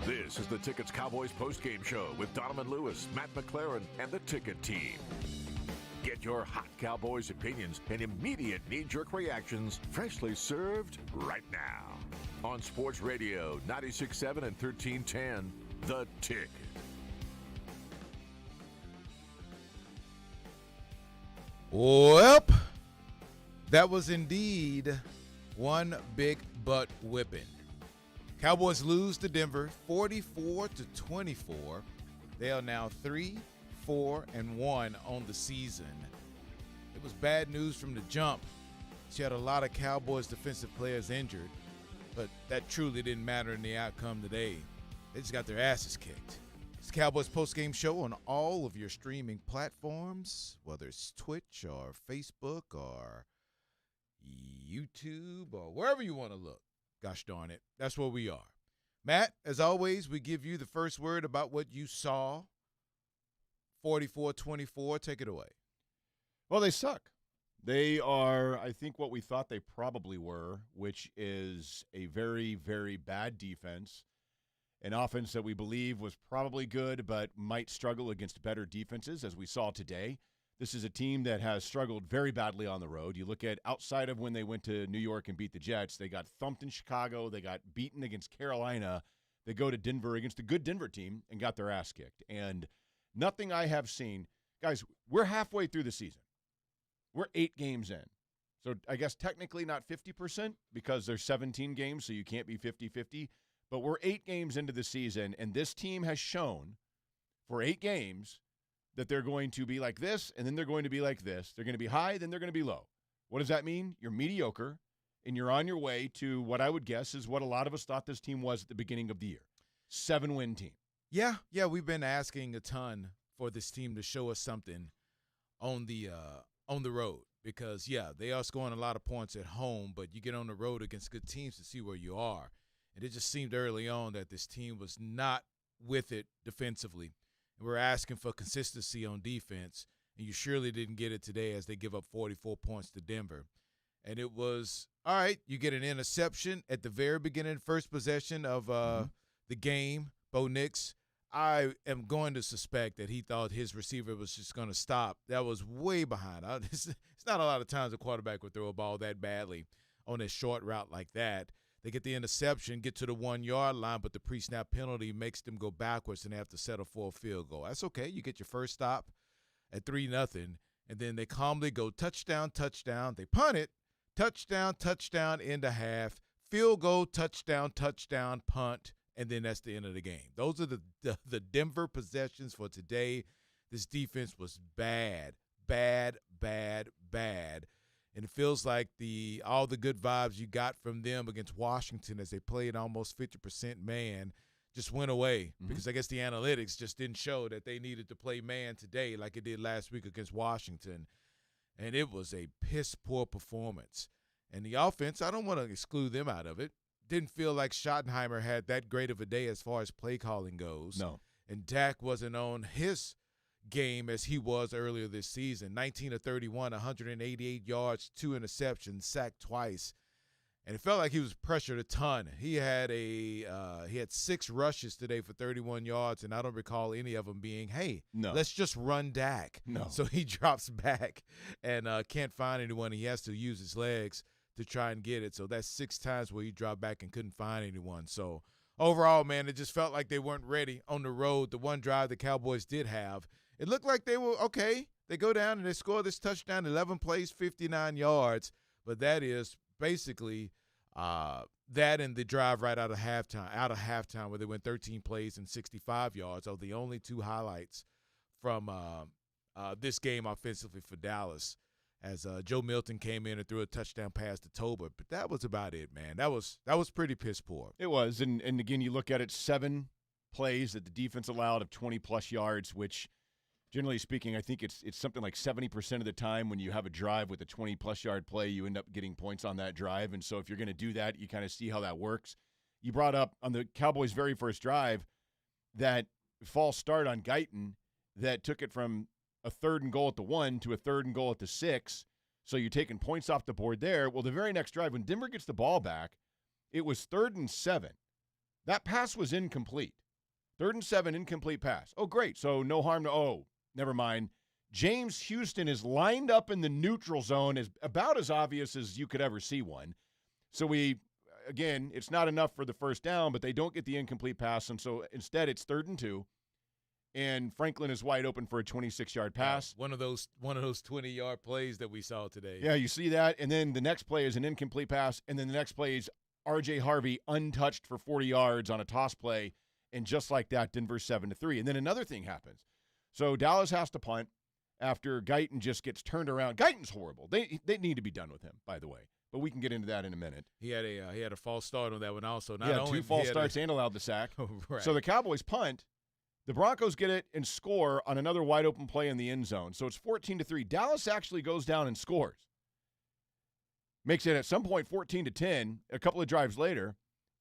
This is the Tickets Cowboys postgame show with Donovan Lewis, Matt McLaren, and the Ticket Team. Get your hot Cowboys opinions and immediate knee-jerk reactions freshly served right now. On Sports Radio 96.7 and 1310, The Ticket. Well, that was indeed one big butt whipping. Cowboys lose to Denver 44-24. They are now 3-4-1 on the season. It was bad news from the jump. She had a lot of Cowboys defensive players injured, but that truly didn't matter in the outcome today. They just got their asses kicked. It's the Cowboys postgame show on all of your streaming platforms, whether it's Twitch or Facebook or YouTube or wherever you want to look. Gosh darn it, that's where we are. Matt, as always, we give you the first word about what you saw. 44-24, take it away. Well, they suck. They are, I think, what we thought they probably were, which is a very, very bad defense. An offense that we believe was probably good but might struggle against better defenses, as we saw today. This is a team that has struggled very badly on the road. You look at outside of when they went to New York and beat the Jets, they got thumped in Chicago. They got beaten against Carolina. They go to Denver against a good Denver team and got their ass kicked. And nothing I have seen. Guys, we're halfway through the season. We're 8 games in. So I guess technically not 50% because there's 17 games, so you can't be 50-50. But we're 8 games into the season, and this team has shown for 8 games that they're going to be like this, and then they're going to be like this. They're going to be high, then they're going to be low. What does that mean? You're mediocre, and you're on your way to what I would guess is what a lot of us thought this team was at the beginning of the year. 7-win team. Yeah, we've been asking a ton for this team to show us something on the road because, they are scoring a lot of points at home, but you get on the road against good teams to see where you are. And it just seemed early on that this team was not with it defensively. And we're asking for consistency on defense, and you surely didn't get it today as they give up 44 points to Denver. And it was, all right, you get an interception at the very beginning, first possession of the game. Bo Nix, I am going to suspect that he thought his receiver was just going to stop. That was way behind. It's not a lot of times a quarterback would throw a ball that badly on a short route like that. They get the interception, get to the 1-yard line, but the pre-snap penalty makes them go backwards and they have to settle for a field goal. That's okay. You get your first stop at 3-0, and then they calmly go touchdown. They punt it, touchdown, end of half, field goal, touchdown, punt, and then that's the end of the game. Those are the Denver possessions for today. This defense was bad. And it feels like all the good vibes you got from them against Washington as they played almost 50% man just went away because I guess the analytics just didn't show that they needed to play man today like it did last week against Washington. And it was a piss-poor performance. And the offense, I don't want to exclude them out of it. Didn't feel like Schottenheimer had that great of a day as far as play calling goes. No. And Dak wasn't on his game as he was earlier this season. 19 of 31, 188 yards, 2 interceptions, sacked twice. And it felt like he was pressured a ton. He had 6 rushes today for 31 yards, and I don't recall any of them being, let's just run Dak. No. So he drops back and can't find anyone. He has to use his legs to try and get it. So that's 6 times where he dropped back and couldn't find anyone. So overall, man, it just felt like they weren't ready on the road. The one drive the Cowboys did have, it looked like they were okay. They go down and they score this touchdown, 11 plays, 59 yards. But that is basically that and the drive right out of halftime where they went 13 plays and 65 yards are the only 2 highlights from this game offensively for Dallas as Joe Milton came in and threw a touchdown pass to Tolbert. But that was about it, man. That was pretty piss poor. It was. And again, you look at it, 7 plays that the defense allowed of 20-plus yards, which generally speaking, I think it's something like 70% of the time when you have a drive with a 20-plus yard play, you end up getting points on that drive. And so if you're going to do that, you kind of see how that works. You brought up on the Cowboys' very first drive that false start on Guyton that took it from a 3rd and goal at the 1 to a 3rd and goal at the 6. So you're taking points off the board there. Well, the very next drive, when Denver gets the ball back, It was 3rd and 7. That pass was incomplete. 3rd and 7, incomplete pass. Oh, great. So no harm to, never mind. James Houston is lined up in the neutral zone, is about as obvious as you could ever see one. So again, it's not enough for the first down, but they don't get the incomplete pass, and so instead it's 3rd and 2, and Franklin is wide open for a 26-yard pass. One of those 20-yard plays that we saw today. Yeah, you see that, and then the next play is an incomplete pass, and then the next play is R.J. Harvey untouched for 40 yards on a toss play, and just like that, Denver 7-3. And then another thing happens. So Dallas has to punt after Guyton just gets turned around. Guyton's horrible. They need to be done with him, by the way. But we can get into that in a minute. He had a false start on that one also. Two false starts and allowed the sack. Right. So the Cowboys punt. The Broncos get it and score on another wide open play in the end zone. So it's 14-3. Dallas actually goes down and scores. Makes it at some point 14-10, a couple of drives later.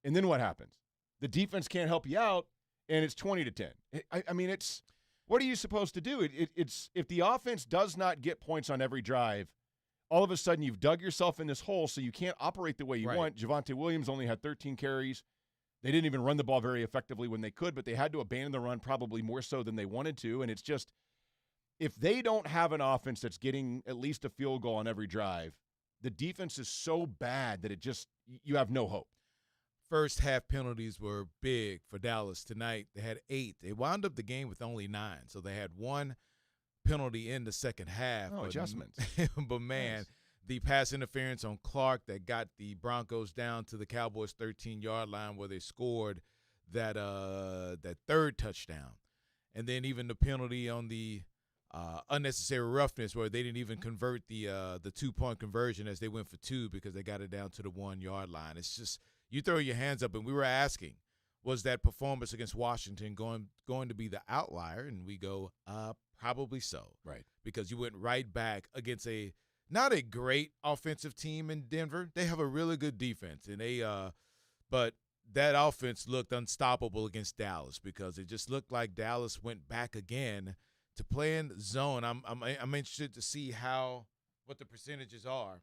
And then what happens? The defense can't help you out, and it's 20-10. I mean, it's what are you supposed to do? It's if the offense does not get points on every drive, all of a sudden you've dug yourself in this hole so you can't operate the way you want. Javonte Williams only had 13 carries. They didn't even run the ball very effectively when they could, but they had to abandon the run probably more so than they wanted to. And it's just, if they don't have an offense that's getting at least a field goal on every drive, the defense is so bad that you have no hope. First half penalties were big for Dallas tonight. They had 8. They wound up the game with only 9. So they had 1 penalty in the second half. Adjustments. But, man, nice. The pass interference on Clark that got the Broncos down to the Cowboys' 13-yard line where they scored that 3rd touchdown. And then even the penalty on the unnecessary roughness where they didn't even convert the 2-point conversion as they went for 2 because they got it down to the 1-yard line. It's just you throw your hands up, and we were asking, was that performance against Washington going to be the outlier? And we go, probably so. Right. Because you went right back against not a great offensive team in Denver. They have a really good defense, and but that offense looked unstoppable against Dallas because it just looked like Dallas went back again to play in zone. I'm interested to see what the percentages are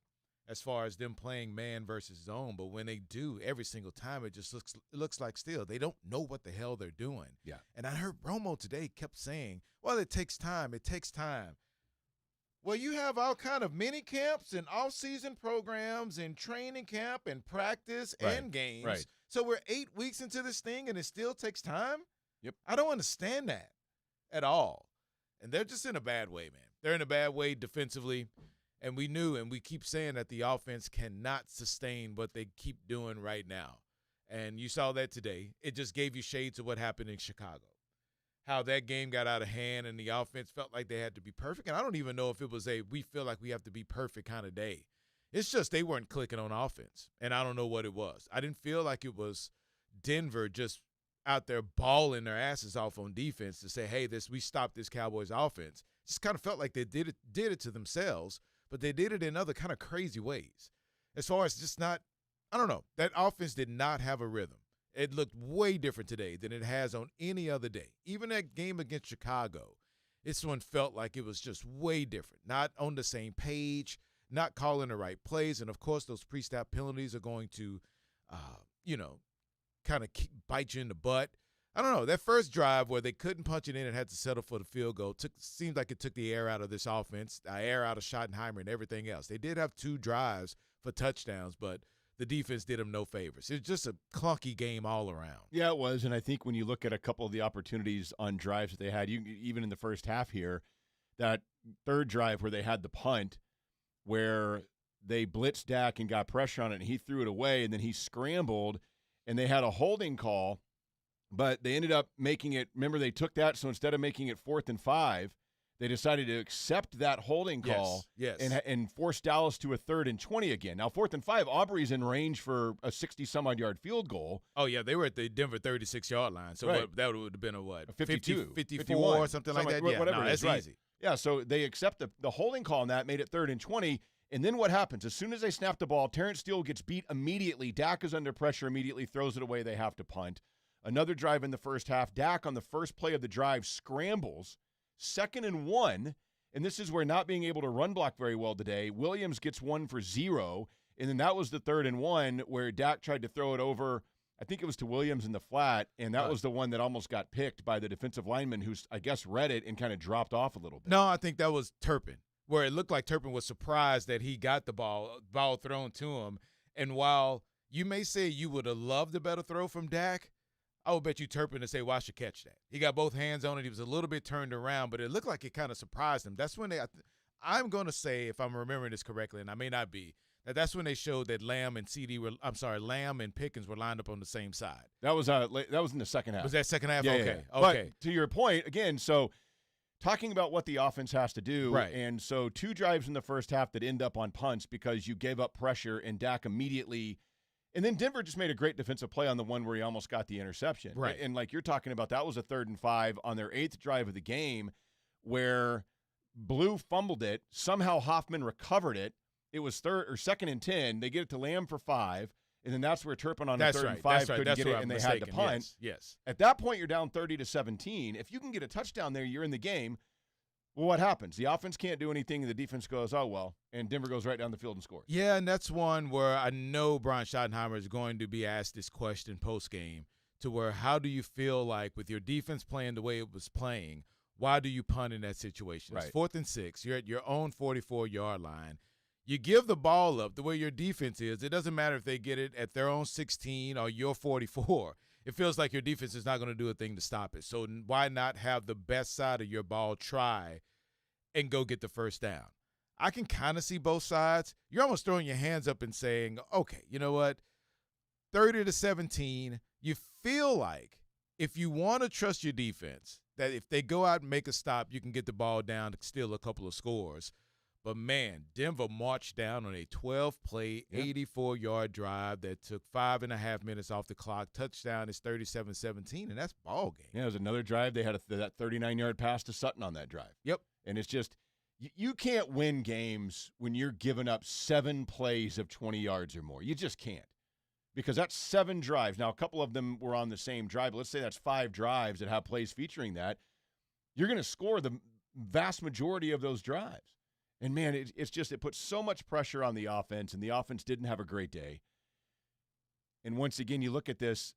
as far as them playing man versus zone. But when they do, every single time, it just looks like still they don't know what the hell they're doing. Yeah. And I heard Romo today kept saying, well, it takes time. It takes time. Well, you have all kind of mini camps and off-season programs and training camp and practice and games. Right. So we're 8 weeks into this thing and it still takes time? Yep. I don't understand that at all. And they're just in a bad way, man. They're in a bad way defensively. And we knew, and we keep saying that the offense cannot sustain what they keep doing right now. And you saw that today. It just gave you shades of what happened in Chicago. How that game got out of hand and the offense felt like they had to be perfect. And I don't even know if it was we feel like we have to be perfect kind of day. It's just they weren't clicking on offense. And I don't know what it was. I didn't feel like it was Denver just out there balling their asses off on defense to say, hey, we stopped this Cowboys offense. Just kind of felt like they did it to themselves, but they did it in other kind of crazy ways. As far as just not, I don't know, that offense did not have a rhythm. It looked way different today than it has on any other day. Even that game against Chicago, this one felt like it was just way different. Not on the same page, not calling the right plays. And, of course, those pre-snap penalties are going to, kind of bite you in the butt. I don't know. That first drive where they couldn't punch it in and had to settle for the field goal seemed like it took the air out of this offense, air out of Schottenheimer and everything else. They did have 2 drives for touchdowns, but the defense did them no favors. It was just a clunky game all around. Yeah, it was, and I think when you look at a couple of the opportunities on drives that they had, even in the first half here, that 3rd drive where they had the punt where they blitzed Dak and got pressure on it, and he threw it away, and then he scrambled, and they had a holding call, but they ended up making it – remember, they took that, so instead of making it 4th and 5, they decided to accept that holding call and force Dallas to a 3rd and 20 again. Now, 4th and 5, Aubrey's in range for a 60-some-odd-yard field goal. Oh, yeah, they were at the Denver 36-yard line. So that would have been a 52, 54 or something like that. Whatever that's right. easy. Yeah, so they accept the holding call on that, made it 3rd and 20. And then what happens? As soon as they snap the ball, Terrence Steele gets beat immediately. Dak is under pressure immediately, throws it away. They have to punt. Another drive in the first half. Dak on the first play of the drive scrambles. 2nd and 1. And this is where not being able to run block very well today, Williams gets 1 for 0. And then that was the 3rd and 1 where Dak tried to throw it over. I think it was to Williams in the flat, and that was the one that almost got picked by the defensive lineman who, I guess, read it and kind of dropped off a little bit. No, I think that was Turpin, where it looked like Turpin was surprised that he got the ball thrown to him. And while you may say you would have loved a better throw from Dak, I would bet you Turpin to say, well, I should catch that. He got both hands on it. He was a little bit turned around, but it looked like it kind of surprised him. That's when I'm going to say, if I'm remembering this correctly, and I may not be, that's when they showed that Lamb and Pickens were lined up on the same side. That was in the second half. Was that second half? Yeah, okay. Yeah. Okay. But to your point, again, so talking about what the offense has to do, right. And so 2 drives in the first half that end up on punts because you gave up pressure and Dak immediately – and then Denver just made a great defensive play on the one where he almost got the interception. Right. And like you're talking about, that was a 3rd and 5 on their 8th drive of the game where Blue fumbled it. Somehow Hoffman recovered it. It was 2nd and 10. They get it to Lamb for 5. And then that's where Turpin on the 3rd and 5 couldn't get it, and they had to punt. Yes. At that point, you're down 30-17. If you can get a touchdown there, you're in the game. Well, what happens? The offense can't do anything, and the defense goes, oh, well, and Denver goes right down the field and scores. Yeah, and that's one where I know Brian Schottenheimer is going to be asked this question post-game to where how do you feel like with your defense playing the way it was playing, why do you punt in that situation? Right. It's 4th and 6. You're at your own 44-yard line. You give the ball up the way your defense is. It doesn't matter if they get it at their own 16 or your 44. It feels like your defense is not going to do a thing to stop it. So why not have the best side of your ball try and go get the first down? I can kind of see both sides. You're almost throwing your hands up and saying, okay, you know what? 30-17, you feel like if you want to trust your defense, that if they go out and make a stop, you can get the ball down to steal a couple of scores. But, man, Denver marched down on a 12-play, 84-yard drive that took 5.5 minutes off the clock. Touchdown is 37-17, and that's ball game. Yeah, it was another drive. They had that 39-yard pass to Sutton on that drive. Yep. And it's just you can't win games when you're giving up 7 plays of 20 yards or more. You just can't because that's 7 drives. Now, a couple of them were on the same drive. But let's say that's 5 drives that have plays featuring that. You're going to score the vast majority of those drives. And, man, it puts so much pressure on the offense, and the offense didn't have a great day. And once again, you look at this,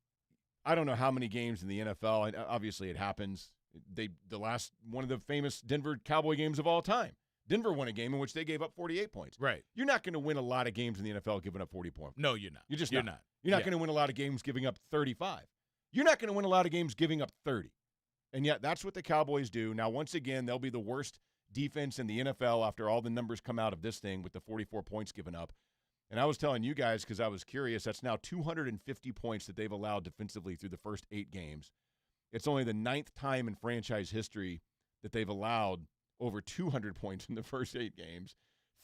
I don't know how many games in the NFL, and obviously it happens. The last one of the famous Denver Cowboy games of all time. Denver won a game in which they gave up 48 points. Right. You're not going to win a lot of games in the NFL giving up 40 points. No, you're not. You're just not. You're not going to win a lot of games giving up 35. You're not going to win a lot of games giving up 30. And yet that's what the Cowboys do. Now, once again, they'll be the worst defense in the NFL after all the numbers come out of this thing with the 44 points given up. And I was telling you guys because I was curious, that's now 250 points that they've allowed defensively through the first 8 games. It's only the 9th time in franchise history that they've allowed over 200 points in the first 8 games.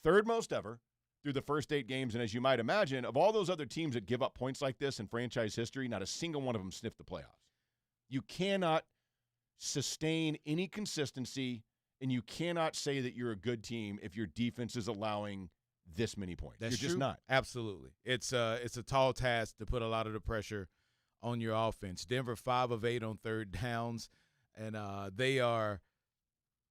3rd most ever through the first 8 games. And as you might imagine, of all those other teams that give up points like this in franchise history, not a single one of them sniffed the playoffs. You cannot sustain any consistency, and you cannot say that you're a good team if your defense is allowing this many points. That's you're true. just not. Absolutely. It's a tall task to put a lot of the pressure on your offense. Denver 5 of 8 on 3rd downs, and the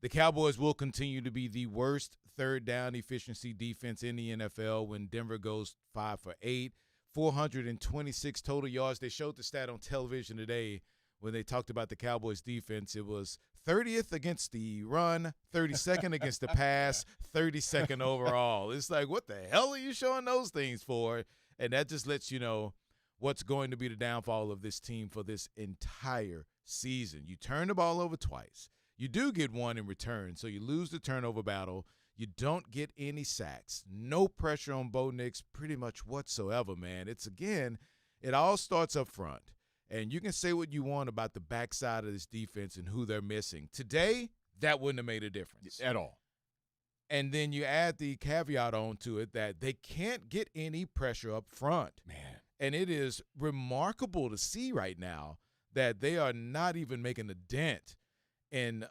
Cowboys will continue to be the worst 3rd down efficiency defense in the NFL when Denver goes 5 for 8, 426 total yards. They showed the stat on television today when they talked about the Cowboys defense. It was 30th against the run, 32nd against the pass, 32nd overall. It's like, what the hell are you showing those things for? And that just lets you know what's going to be the downfall of this team for this entire season. You turn the ball over twice. You do get one in return, so you lose the turnover battle. You don't get any sacks. No pressure on Bo Nix pretty much whatsoever, man. It all starts up front. And you can say what you want about the backside of this defense and who they're missing. Today, that wouldn't have made a difference. At all. And then you add the caveat onto it that they can't get any pressure up front. Man. And it is remarkable to see right now that they are not even making a dent in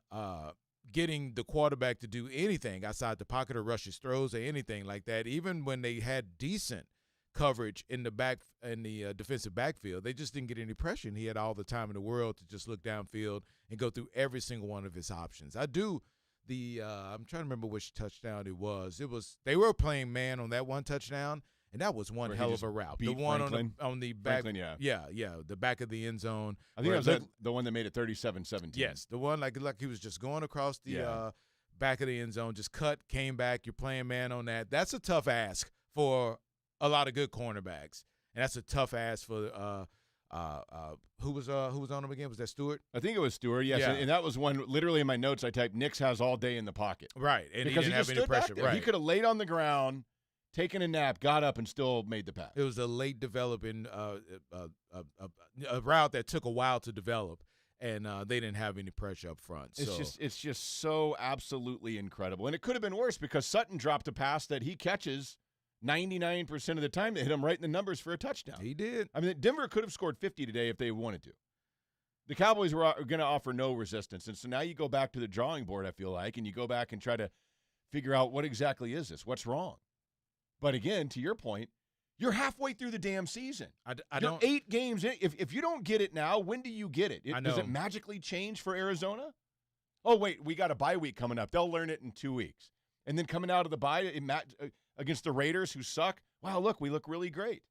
getting the quarterback to do anything outside the pocket or rush his throws or anything like that. Even when they had decent coverage in the defensive backfield, they just didn't get any pressure, and he had all the time in the world to just look downfield and go through every single one of his options. I'm trying to remember which touchdown it was. They were playing man on that one touchdown, And that was one Where he hell just of a route. The beat one Franklin. on the back. Franklin, yeah. Yeah, the back of the end zone. I think that was the one that made it 37-17. Yes, the one like he was just going across the Yeah. back of the end zone, just cut, came back. You're playing man on that. That's a tough ask for a lot of good cornerbacks, and that's a tough ask for who was on him again? Was that Stewart? I think it was Stewart, yes. Yeah. And that was one, literally in my notes, I typed, Nix has all day in the pocket. Right, and Because he didn't have just any stood back pressure. there. Right, He could have laid on the ground, taken a nap, got up, and still made the pass. it was a late developing a route that took a while to develop, and they didn't have any pressure up front. It's just so absolutely incredible. And it could have been worse because Sutton dropped a pass that he catches 99% of the time. They hit him right in the numbers for a touchdown. He did. I mean, Denver could have scored 50 today if they wanted to. The Cowboys were going to offer no resistance. And so now you go back to the drawing board, I feel like, and you go back and try to figure out what exactly is this? What's wrong? But again, to your point, you're halfway through the damn season. I You're don't. 8 games in. If you don't get it now, when do you get it? I Does know. it magically change for Arizona? Oh, wait, we got a bye week coming up. They'll learn it in 2 weeks. And then coming out of the bye against the Raiders who suck, wow, look, we look really great.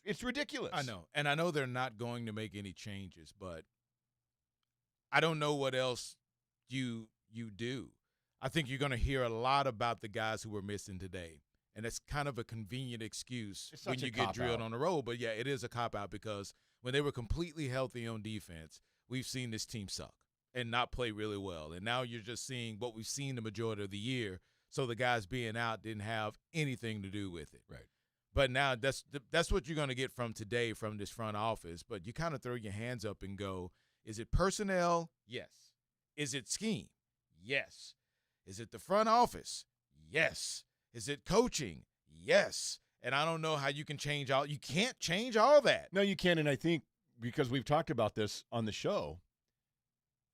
It's ridiculous. I know. And I know they're not going to make any changes, but I don't know what else you do. I think you're going to hear a lot about the guys who were missing today. And it's kind of a convenient excuse It's when such a you get drilled cop-out. on the road. But, yeah, it is a cop-out because when they were completely healthy on defense, we've seen this team suck and not play really well. And now you're just seeing what we've seen the majority of the year. So the guys being out didn't have anything to do with it. Right. But now that's what you're going to get from today from this front office. But you kind of throw your hands up and go, is it personnel? Yes. Is it scheme? Yes. Is it the front office? Yes. Is it coaching? Yes. And I don't know how you can change all – you can't change all that. No, you can, and I think because we've talked about this on the show,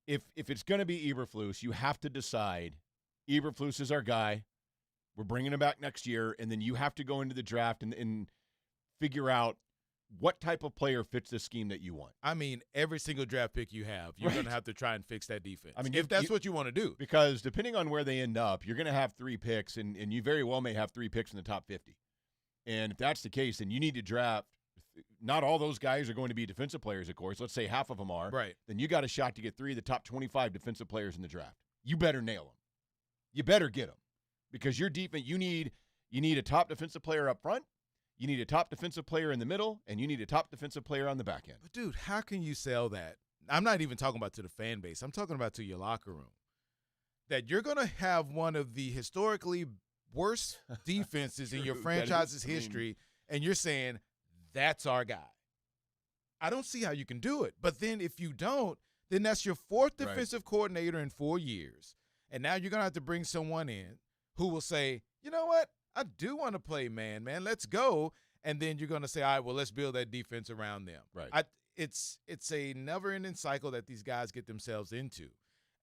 if it's going to be Eberflus, you have to decide Eberflus is our guy. We're bringing him back next year, and then you have to go into the draft and figure out what type of player fits the scheme that you want. I mean, every single draft pick you have, you're Right. going to have to try and fix that defense. I mean, if that's what you want to do. Because depending on where they end up, you're going to have 3 picks, and you very well may have 3 picks in the top 50. And if that's the case, then you need to draft. Not all those guys are going to be defensive players, of course. Let's say half of them are. Right. Then you got a shot to get 3 of the top 25 defensive players in the draft. You better nail them. You better get them. Because your defense, you need a top defensive player up front, you need a top defensive player in the middle, and you need a top defensive player on the back end. But, dude, how can you sell that? I'm not even talking about to the fan base. I'm talking about to your locker room. That you're going to have one of the historically worst defenses in your True. franchise's That is- history, and you're saying, that's our guy. I don't see how you can do it. But then if you don't, then that's your 4th Right. defensive coordinator in 4 years. And now you're going to have to bring someone in who will say, you know what? I do want to play man. Let's go. And then you're going to say, all right, well, let's build that defense around them. Right. It's a never-ending cycle that these guys get themselves into.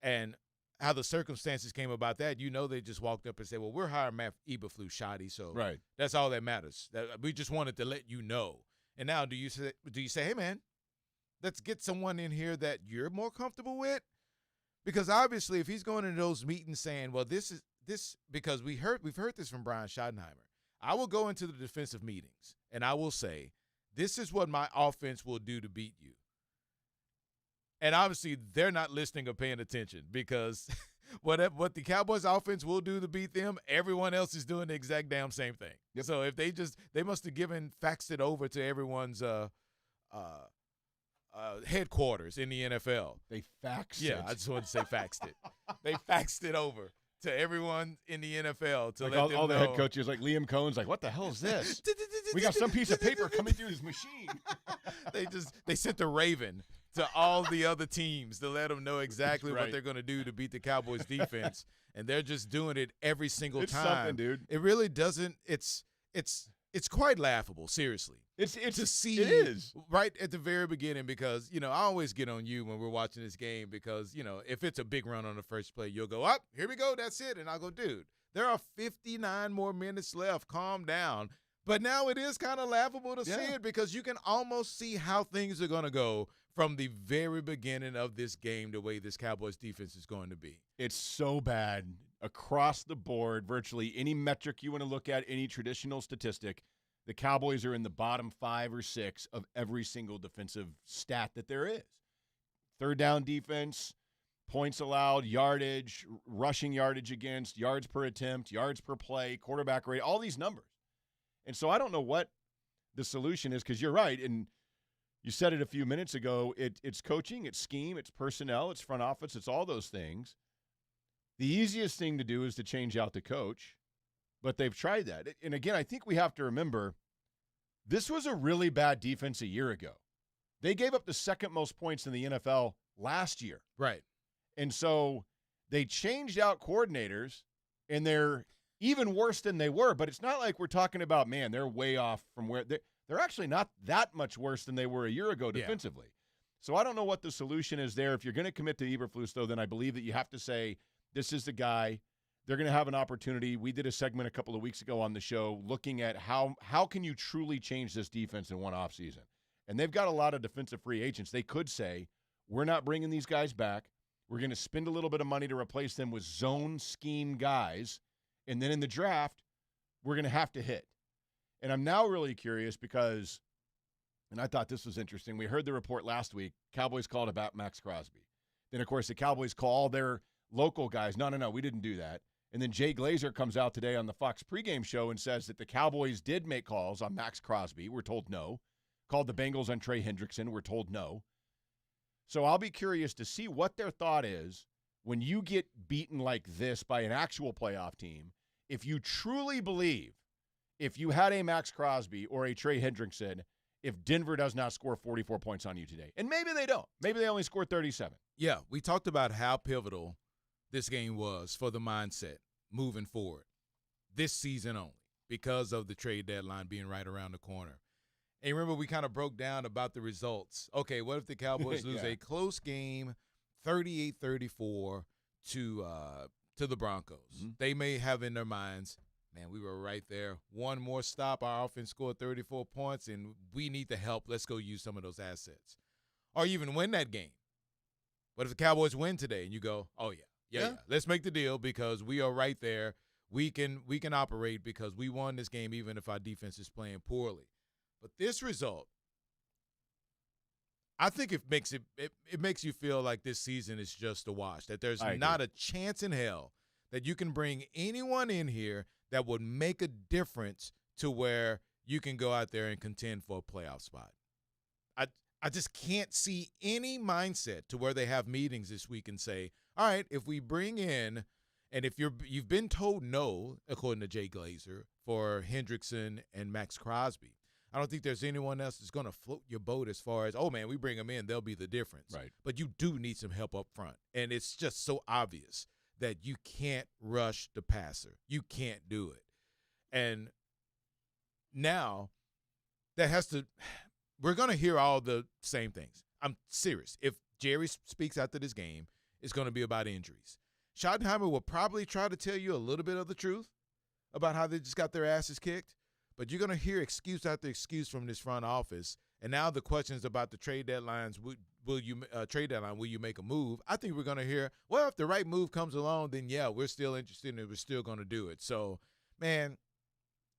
And how the circumstances came about that, they just walked up and said, well, we're hiring Matt Eberflus, shoddy, so Right. that's all that matters. We just wanted to let you know. And now do you say, hey, man, let's get someone in here that you're more comfortable with? Because obviously if he's going into those meetings saying, well, this because we've heard this from Brian Schottenheimer. I will go into the defensive meetings and I will say, this is what my offense will do to beat you. And obviously they're not listening or paying attention because what the Cowboys offense will do to beat them, everyone else is doing the exact damn same thing. Yep. So if they must have faxed it over to everyone's headquarters in the NFL. They faxed Yeah, it. I just wanted to say faxed it. They faxed it over to everyone in the NFL to Like let all them know. the head coaches, like Liam Cohen's like, what the hell is this? We got some piece of paper coming through this machine. They sent the Raven to all the other teams to let them know exactly what Right. they're going to do to beat the Cowboys defense, and they're just doing it every single It's time. something, dude. It really doesn't. It's quite laughable, seriously. It's To see it is. right at the very beginning because, I always get on you when we're watching this game because, if it's a big run on the first play, you'll go, up, here we go, that's it. And I'll go, dude, there are 59 more minutes left. Calm down. But now it is kind of laughable to see it because you can almost see how things are going to go from the very beginning of this game, the way this Cowboys defense is going to be. It's so bad across the board, virtually any metric you want to look at, any traditional statistic, the Cowboys are in the bottom 5 or 6 of every single defensive stat that there is. Third down defense, points allowed, yardage, rushing yardage against, yards per attempt, yards per play, quarterback rate, all these numbers. And so I don't know what the solution is, because you're right, and you said it a few minutes ago, it's coaching, it's scheme, it's personnel, it's front office, it's all those things. The easiest thing to do is to change out the coach, but they've tried that. And again, I think we have to remember, this was a really bad defense a year ago. They gave up the second most points in the NFL last year. Right. And so they changed out coordinators, and they're even worse than they were. But it's not like we're talking about, man, they're way off from where they're actually not that much worse than they were a year ago defensively. Yeah. So I don't know what the solution is there. If you're going to commit to Eberflus, though, then I believe that you have to say, this is the guy. They're going to have an opportunity. We did a segment a couple of weeks ago on the show looking at how can you truly change this defense in one offseason. And they've got a lot of defensive free agents. They could say, we're not bringing these guys back. We're going to spend a little bit of money to replace them with zone scheme guys. And then in the draft, we're going to have to hit. And I'm now really curious because, and I thought this was interesting, we heard the report last week, Cowboys called about Max Crosby. Then, of course, the Cowboys call all their local guys. No, we didn't do that. And then Jay Glazer comes out today on the Fox pregame show and says that the Cowboys did make calls on Max Crosby. We're told no. Called the Bengals on Trey Hendrickson. We're told no. So I'll be curious to see what their thought is when you get beaten like this by an actual playoff team. If you truly believe, if you had a Max Crosby or a Trey Hendrickson, if Denver does not score 44 points on you today. And maybe they don't. Maybe they only score 37. Yeah, we talked about how pivotal this game was for the mindset moving forward this season only because of the trade deadline being right around the corner. And remember, we kind of broke down about the results. Okay, what if the Cowboys lose a close game, 38-34 to the Broncos? Mm-hmm. They may have in their minds, man, we were right there. One more stop, our offense scored 34 points, and we need the help. Let's go use some of those assets. Or even win that game. What if the Cowboys win today and you go, oh, yeah. Let's make the deal because we are right there. We can operate because we won this game even if our defense is playing poorly. But this result, I think it makes you feel like this season is just a wash, that there's not a chance in hell that you can bring anyone in here that would make a difference to where you can go out there and contend for a playoff spot. I just can't see any mindset to where they have meetings this week and say, all right, if we bring in, and if you've been told no, according to Jay Glazer, for Hendrickson and Max Crosby, I don't think there's anyone else that's going to float your boat as far as, oh, man, we bring them in, they'll be the difference. Right. But you do need some help up front. And it's just so obvious that you can't rush the passer. You can't do it. And now we're going to hear all the same things. I'm serious. If Jerry speaks after this game, it's going to be about injuries. Schottenheimer will probably try to tell you a little bit of the truth about how they just got their asses kicked. But you're going to hear excuse after excuse from this front office. And now the questions about the trade deadlines, will you make a move? I think we're going to hear, well, if the right move comes along, then, yeah, we're still interested and we're still going to do it. So, man,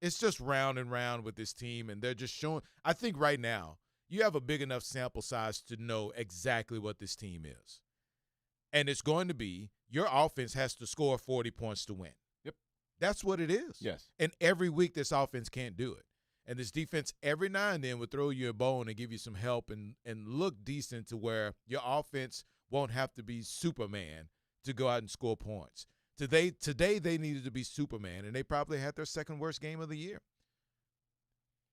it's just round and round with this team. And they're just showing – I think right now you have a big enough sample size to know exactly what this team is. And it's going to be your offense has to score 40 points to win. That's what it is. Yes. And every week this offense can't do it. And this defense every now and then will throw you a bone and give you some help and look decent to where your offense won't have to be Superman to go out and score points. Today they needed to be Superman, and they probably had their second worst game of the year.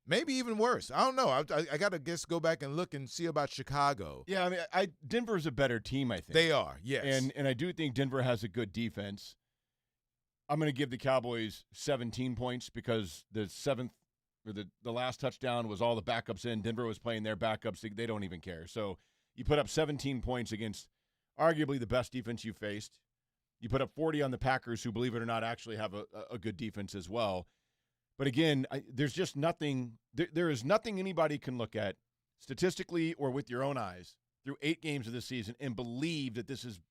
Maybe even worse. I don't know. I got to go back and look and see about Chicago. Yeah, I mean, Denver's a better team, I think. They are, yes. And I do think Denver has a good defense. I'm going to give the Cowboys 17 points because the last touchdown was all the backups in. Denver was playing their backups. They don't even care. So you put up 17 points against arguably the best defense you faced. You put up 40 on the Packers, who, believe it or not, actually have a good defense as well. But again, there's just nothing. There is nothing anybody can look at statistically or with your own eyes through 8 games of this season and believe that this is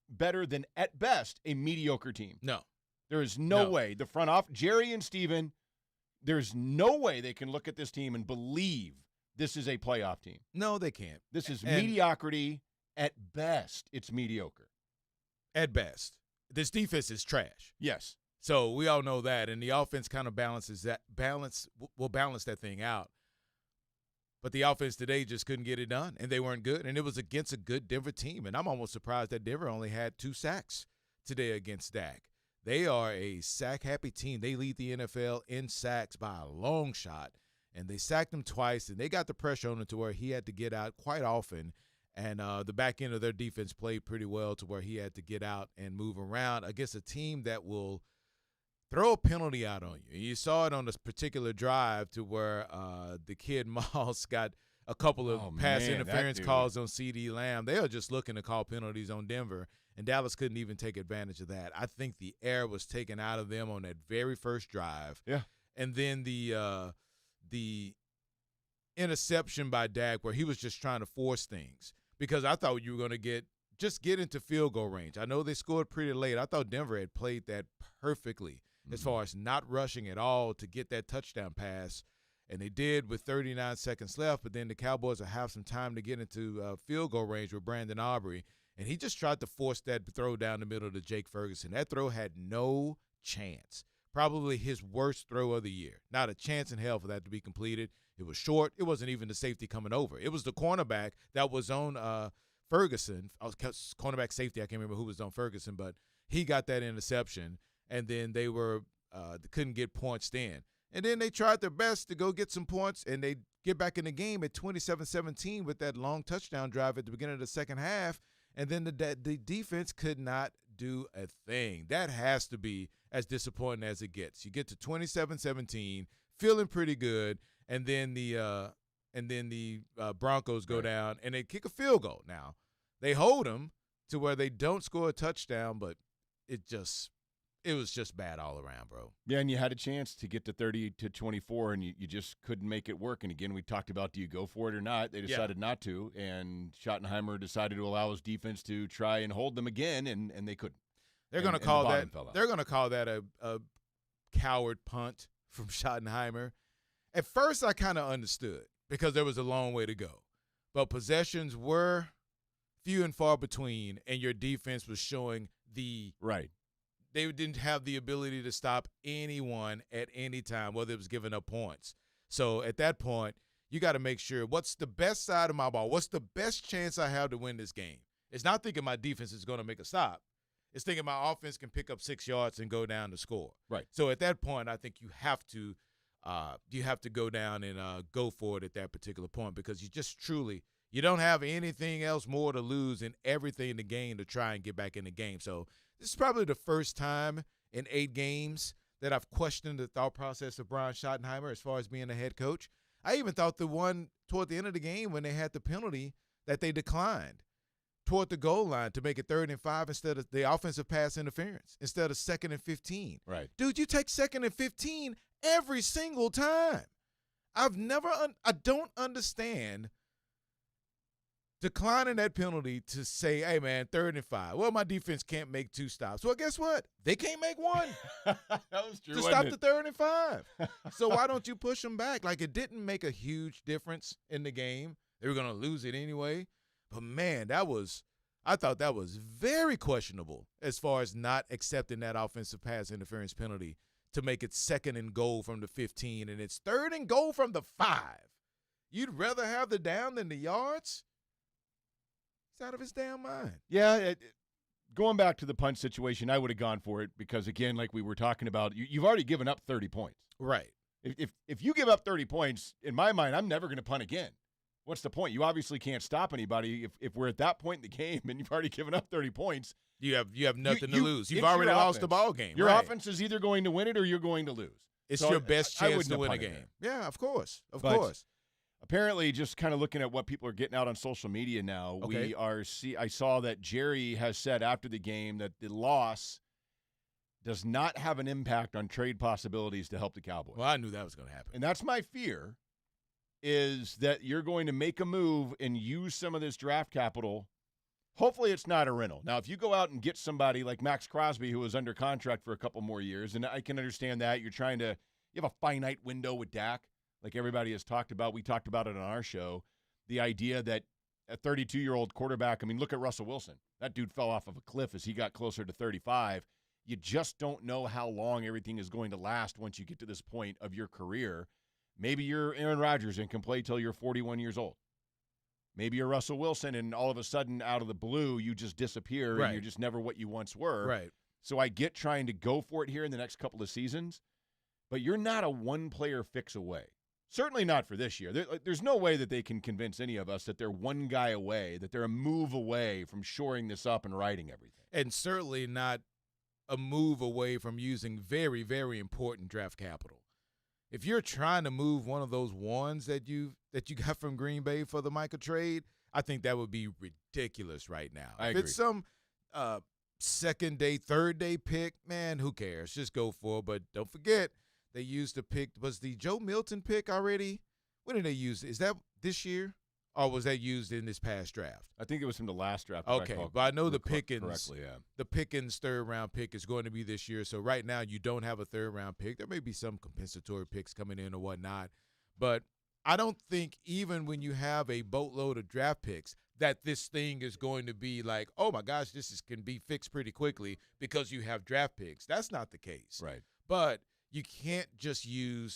better than, at best, a mediocre team. No. There is no way. The front office, Jerry and Steven, There's no way they can look at this team and believe this is a playoff team. No, they can't. This is mediocrity. At best, it's mediocre. At best. This defense is trash. Yes. So we all know that, and the offense kind of will balance that thing out. But the offense today just couldn't get it done, and they weren't good, and it was against a good Denver team. And I'm almost surprised that Denver only had 2 sacks today against Dak. They are a sack-happy team. They lead the NFL in sacks by a long shot, and they sacked him twice, and they got the pressure on him to where he had to get out quite often. And the back end of their defense played pretty well to where he had to get out and move around against a team that will throw a penalty out on you. And you saw it on this particular drive to where the kid Moss got a couple of pass interference calls on CD Lamb. They are just looking to call penalties on Denver, and Dallas couldn't even take advantage of that. I think the air was taken out of them on that very first drive. Yeah. And then the interception by Dak where he was just trying to force things, because I thought you were going to get into field goal range. I know they scored pretty late. I thought Denver had played that perfectly as far as not rushing at all to get that touchdown pass, and they did with 39 seconds left, but then the Cowboys will have some time to get into field goal range with Brandon Aubrey, and he just tried to force that throw down the middle to Jake Ferguson. That throw had no chance. Probably his worst throw of the year. Not a chance in hell for that to be completed. It was short. It wasn't even the safety coming over. It was the cornerback that was on Ferguson. Cornerback safety, I can't remember who was on Ferguson, but he got that interception, and then they couldn't get points then. And then they tried their best to go get some points, and they get back in the game at 27-17 with that long touchdown drive at the beginning of the second half, and then the defense could not do a thing. That has to be as disappointing as it gets. You get to 27-17, feeling pretty good, and then the Broncos go down and they kick a field goal. Now they hold them to where they don't score a touchdown, but it was just bad all around, bro. Yeah, and you had a chance to get to 30-24, and you just couldn't make it work. And again, we talked about, do you go for it or not? They decided not to, and Schottenheimer decided to allow his defense to try and hold them again, and they couldn't. They're going to call that a coward punt from Schottenheimer. At first, I kind of understood because there was a long way to go, but possessions were few and far between, and your defense was showing the right. They didn't have the ability to stop anyone at any time, whether it was giving up points. So at that point, you got to make sure, what's the best side of my ball? What's the best chance I have to win this game? It's not thinking my defense is going to make a stop. It's thinking my offense can pick up 6 yards and go down to score. Right. So at that point, I think you have to go down and go for it at that particular point, because you don't have anything else more to lose and everything to gain to try and get back in the game. So this is probably the first time in 8 games that I've questioned the thought process of Brian Schottenheimer as far as being a head coach. I even thought the one toward the end of the game when they had the penalty that they declined toward the goal line to make it 3rd and 5 instead of the offensive pass interference, instead of 2nd and 15. Right. Dude, you take 2nd and 15 every single time. I don't understand declining that penalty to say, hey, man, 3rd and 5. Well, my defense can't make 2 stops. Well, guess what? They can't make 1. That was true. To stop the 3rd and 5. So why don't you push them back? Like, it didn't make a huge difference in the game. They were going to lose it anyway. But, man, I thought that was very questionable as far as not accepting that offensive pass interference penalty to make it 2nd and goal from the 15, and it's 3rd and goal from the 5. You'd rather have the down than the yards? He's out of his damn mind. Yeah, going back to the punt situation, I would have gone for it because, again, like we were talking about, you've already given up 30 points. Right. If you give up 30 points, in my mind, I'm never going to punt again. What's the point? You obviously can't stop anybody if we're at that point in the game and you've already given up 30 points. You have nothing to lose. You've already lost the ball game. Your offense is either going to win it or you're going to lose. It's your best chance to win a game. Yeah, of course. Of course. Apparently, just kind of looking at what people are getting out on social media now, I saw that Jerry has said after the game that the loss does not have an impact on trade possibilities to help the Cowboys. Well, I knew that was going to happen. And that's my fear, is that you're going to make a move and use some of this draft capital. Hopefully it's not a rental. Now, if you go out and get somebody like Max Crosby, who is under contract for a couple more years, and I can understand that. You're trying to You have a finite window with Dak, like everybody has talked about. We talked about it on our show. The idea that a 32-year-old quarterback, I mean, look at Russell Wilson. That dude fell off of a cliff as he got closer to 35. You just don't know how long everything is going to last once you get to this point of your career. Maybe you're Aaron Rodgers and can play till you're 41 years old. Maybe you're Russell Wilson and all of a sudden out of the blue you just disappear Right. and you're just never what you once were. Right. So I get trying to go for it here in the next couple of seasons, but you're not a one-player fix away. Certainly not for this year. There's no way that they can convince any of us that they're one guy away, that they're a move away from shoring this up and righting everything. And certainly not a move away from using very, very important draft capital. If you're trying to move one of those ones that you got from Green Bay for the Michael trade, I think that would be ridiculous right now. I if agree. it's some second day, third day pick, man, who cares? Just go for it. But don't forget, they used the pick. Was the Joe Milton pick already? When did they use it? Is that this year? Or was that used in this past draft? I think it was from the last draft. if Okay, recall but I know the correctly, Pickens, yeah. the Pickens third-round pick is going to be this year. So right now you don't have a third-round pick. There may be some compensatory picks coming in or whatnot. But I don't think even when you have a boatload of draft picks that this thing is going to be like, oh, my gosh, can be fixed pretty quickly because you have draft picks. That's not the case. Right. But you can't just you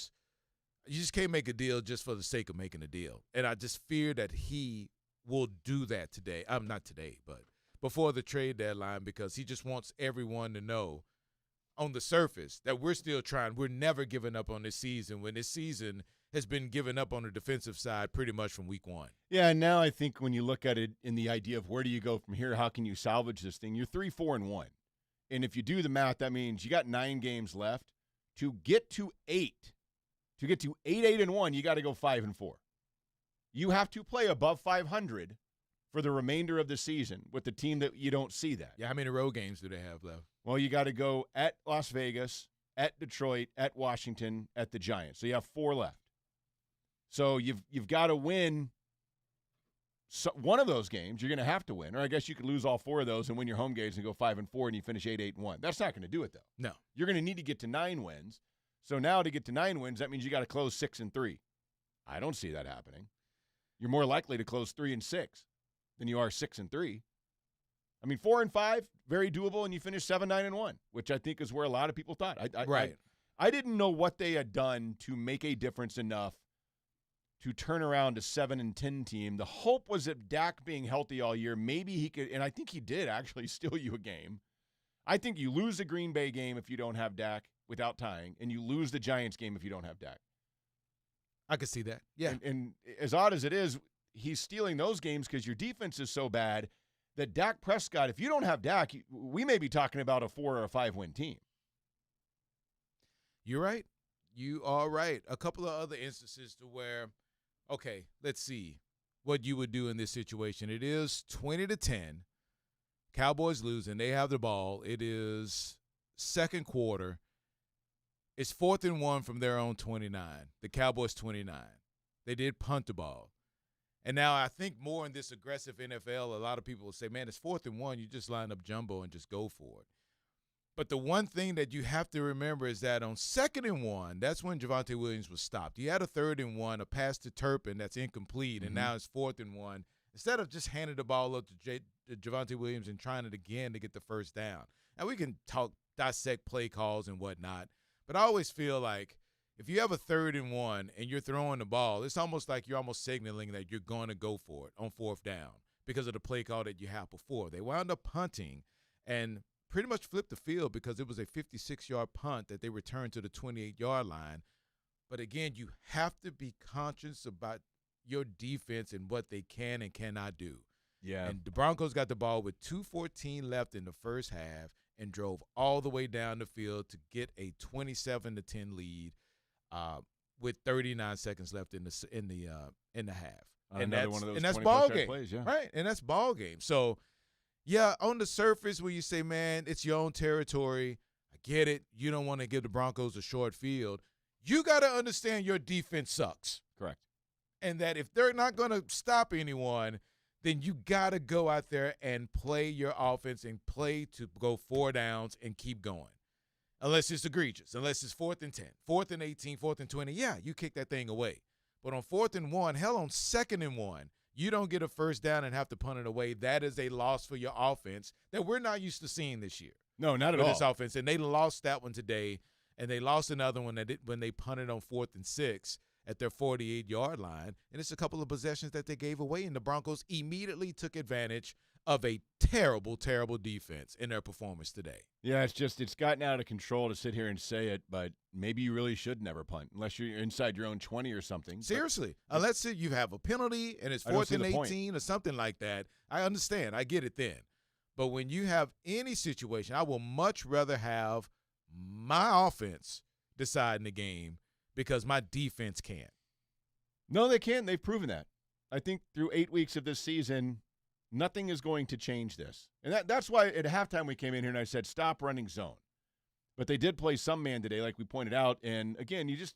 just can't make a deal just for the sake of making a deal. And I just fear that he will do that today. Not today, but before the trade deadline, because he just wants everyone to know on the surface that we're still trying. We're never giving up on this season when this season has been given up on the defensive side pretty much from week one. Yeah, and now I think when you look at it in the idea of where do you go from here, how can you salvage this thing, you're 3-4-1. And if you do the math, that means you got 9 games left. To get to 8, to get to 8-1, you got to go 5-4. You have to play above 500 for the remainder of the season with the team that you don't see that. Yeah, how many road games do they have left? Well, you got to go at Las Vegas, at Detroit, at Washington, at the Giants. So you have 4 left. So you've got to win one of those games. You're going to have to win, or I guess you could lose all 4 of those and win your home games and go 5-4, and you finish 8-1. That's not going to do it though. No, You're going to need to get to 9 wins. So now to get to 9 wins, that means you got to close 6-3. I don't see that happening. You're more likely to close 3-6 than you are 6-3. I mean, 4-5, very doable, and you finish 7-9-1, which I think is where a lot of people thought. right. I didn't know what they had done to make a difference enough to turn around a 7-10 team. The hope was that Dak being healthy all year, maybe he could, and I think he did actually steal you a game. I think you lose the Green Bay game if you don't have Dak without tying, and you lose the Giants game if you don't have Dak. I could see that. Yeah. And as odd as it is, he's stealing those games because your defense is so bad that Dak Prescott, if you don't have Dak, we may be talking about a 4 or a 5-win team. You're right. You are right. A couple of other instances to where, okay, let's see what you would do in this situation. It is 20-10. Cowboys losing. They have the ball. It is second quarter. It's 4th and 1 from their own 29. The Cowboys 29. They did punt the ball. And now I think more in this aggressive NFL, a lot of people will say, man, it's 4th and 1. You just line up jumbo and just go for it. But the one thing that you have to remember is that on 2nd and 1, that's when Javonte Williams was stopped. He had a 3rd and 1, a pass to Turpin that's incomplete, and now it's 4th and 1. Instead of just handing the ball up to Javonte Williams and trying it again to get the first down. Now, we can dissect play calls and whatnot, but I always feel like if you have a 3rd and 1 and you're throwing the ball, it's almost like you're almost signaling that you're going to go for it on 4th down because of the play call that you have before. They wound up punting and pretty much flipped the field because it was a 56-yard punt that they returned to the 28-yard line. But, again, you have to be conscious about your defense and what they can and cannot do. Yeah. And the Broncos got the ball with 2:14 left in the first half and drove all the way down the field to get a 27-10 lead with 39 seconds left in the half. Another one of those that's ball game, plays, yeah. right? And that's ball game. So, yeah, on the surface where you say, man, it's your own territory, I get it. You don't want to give the Broncos a short field. You got to understand your defense sucks. Correct. And that if they're not going to stop anyone, then you got to go out there and play your offense and play to go 4 downs and keep going. unless it's egregious, unless it's 4th and 10, 4th and 18, 4th and 20. Yeah, you kick that thing away. But on 4th and 1, hell, on 2nd and 1, you don't get a first down and have to punt it away. That is a loss for your offense that we're not used to seeing this year. No, not at all. This offense, and they lost that one today, and they lost another one when they punted on 4th and 6 at their 48-yard line, and it's a couple of possessions that they gave away, and the Broncos immediately took advantage of a terrible, terrible defense in their performance today. Yeah, it's gotten out of control to sit here and say it, but maybe you really should never punt unless you're inside your own 20 or something. Seriously, unless you have a penalty and it's 4th and 18 or something like that, I understand. I get it then. But when you have any situation, I will much rather have my offense deciding the game because my defense can't. No, they can't. They've proven that. I think through 8 weeks of this season, nothing is going to change this. And that's why at halftime we came in here and I said, stop running zone. But they did play some man today, like we pointed out. And, again, you just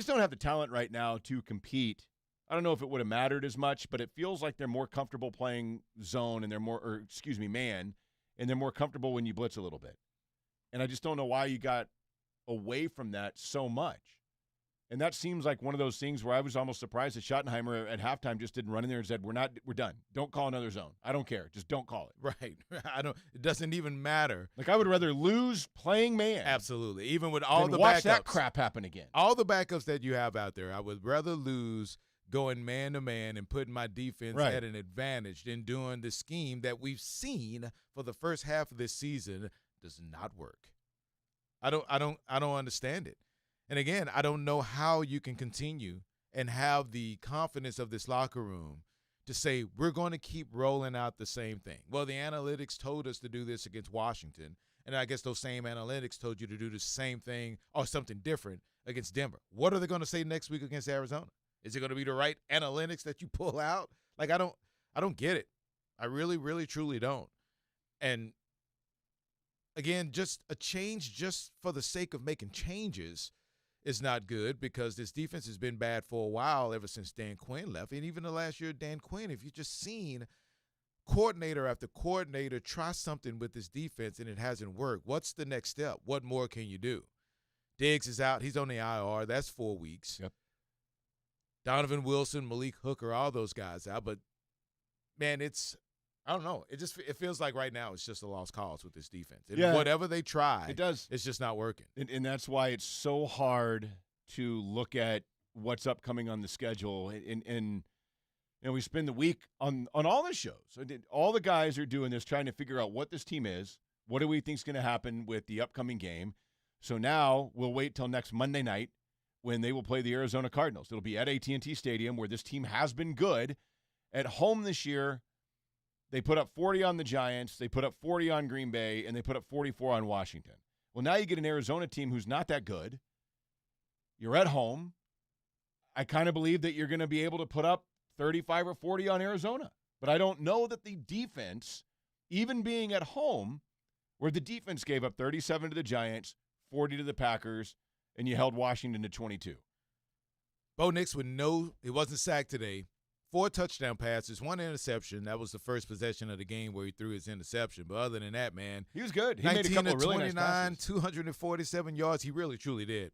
don't have the talent right now to compete. I don't know if it would have mattered as much, but it feels like they're more comfortable playing zone and man, and they're more comfortable when you blitz a little bit. And I just don't know why you got away from that so much. And that seems like one of those things where I was almost surprised that Schottenheimer at halftime just didn't run in there and said, we're done. Don't call another zone. I don't care. Just don't call it. Right. It doesn't even matter. Like, I would rather lose playing man. Absolutely. Even with all the watch backups. That crap happen again. All the backups that you have out there, I would rather lose going man-to-man and putting my defense at an advantage than doing the scheme that we've seen for the first half of this season does not work. I don't understand it. And again, I don't know how you can continue and have the confidence of this locker room to say we're going to keep rolling out the same thing. Well, the analytics told us to do this against Washington, and I guess those same analytics told you to do the same thing or something different against Denver. What are they going to say next week against Arizona? Is it going to be the right analytics that you pull out? Like, I don't get it. I really, really, truly don't. And again, just a change just for the sake of making changes is not good because this defense has been bad for a while ever since Dan Quinn left. And even the last year, Dan Quinn, if you've just seen coordinator after coordinator try something with this defense and it hasn't worked, what's the next step? What more can you do? Diggs is out. He's on the IR. That's 4 weeks. Yep. Donovan Wilson, Malik Hooker, all those guys out. But, man, I don't know. It feels like right now it's just a lost cause with this defense. And whatever they try, it's just not working. And that's why it's so hard to look at what's upcoming on the schedule. And we spend the week on all the shows. All the guys are doing this, trying to figure out what this team is. What do we think is going to happen with the upcoming game? So now we'll wait till next Monday night when they will play the Arizona Cardinals. It'll be at AT&T Stadium where this team has been good. At home this year, they put up 40 on the Giants, they put up 40 on Green Bay, and they put up 44 on Washington. Well, now you get an Arizona team who's not that good. You're at home. I kind of believe that you're going to be able to put up 35 or 40 on Arizona. But I don't know that the defense, even being at home, where the defense gave up 37 to the Giants, 40 to the Packers, and you held Washington to 22. Bo Nix he wasn't sacked today. 4 touchdown passes, 1 interception. That was the first possession of the game where he threw his interception. But other than that, man, he was good. He made a couple of really nice passes. 247 yards. He really, truly did.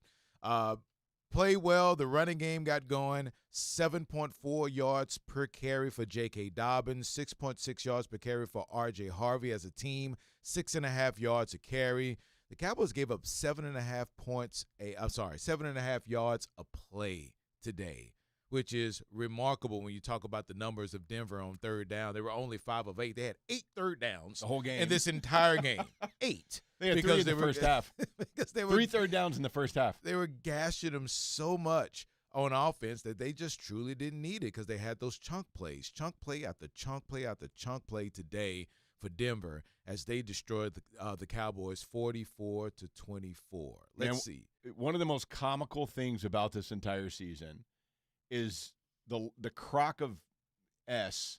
Played well. The running game got going. 7.4 yards per carry for J.K. Dobbins. 6.6 yards per carry for R.J. Harvey as a team. 6.5 yards a carry. The Cowboys gave up 7.5 yards a play today, which is remarkable when you talk about the numbers of Denver on third down. They were only 5 of 8. They had 8 third downs the whole game in this entire game. 8. They had 3 in the first half. Because they were 3 third downs in the first half. They were gashing them so much on offense that they just truly didn't need it because they had those chunk plays. Chunk play after chunk play after chunk play today for Denver as they destroyed the Cowboys 44-24. Let's see. One of the most comical things about this entire season is the crock of S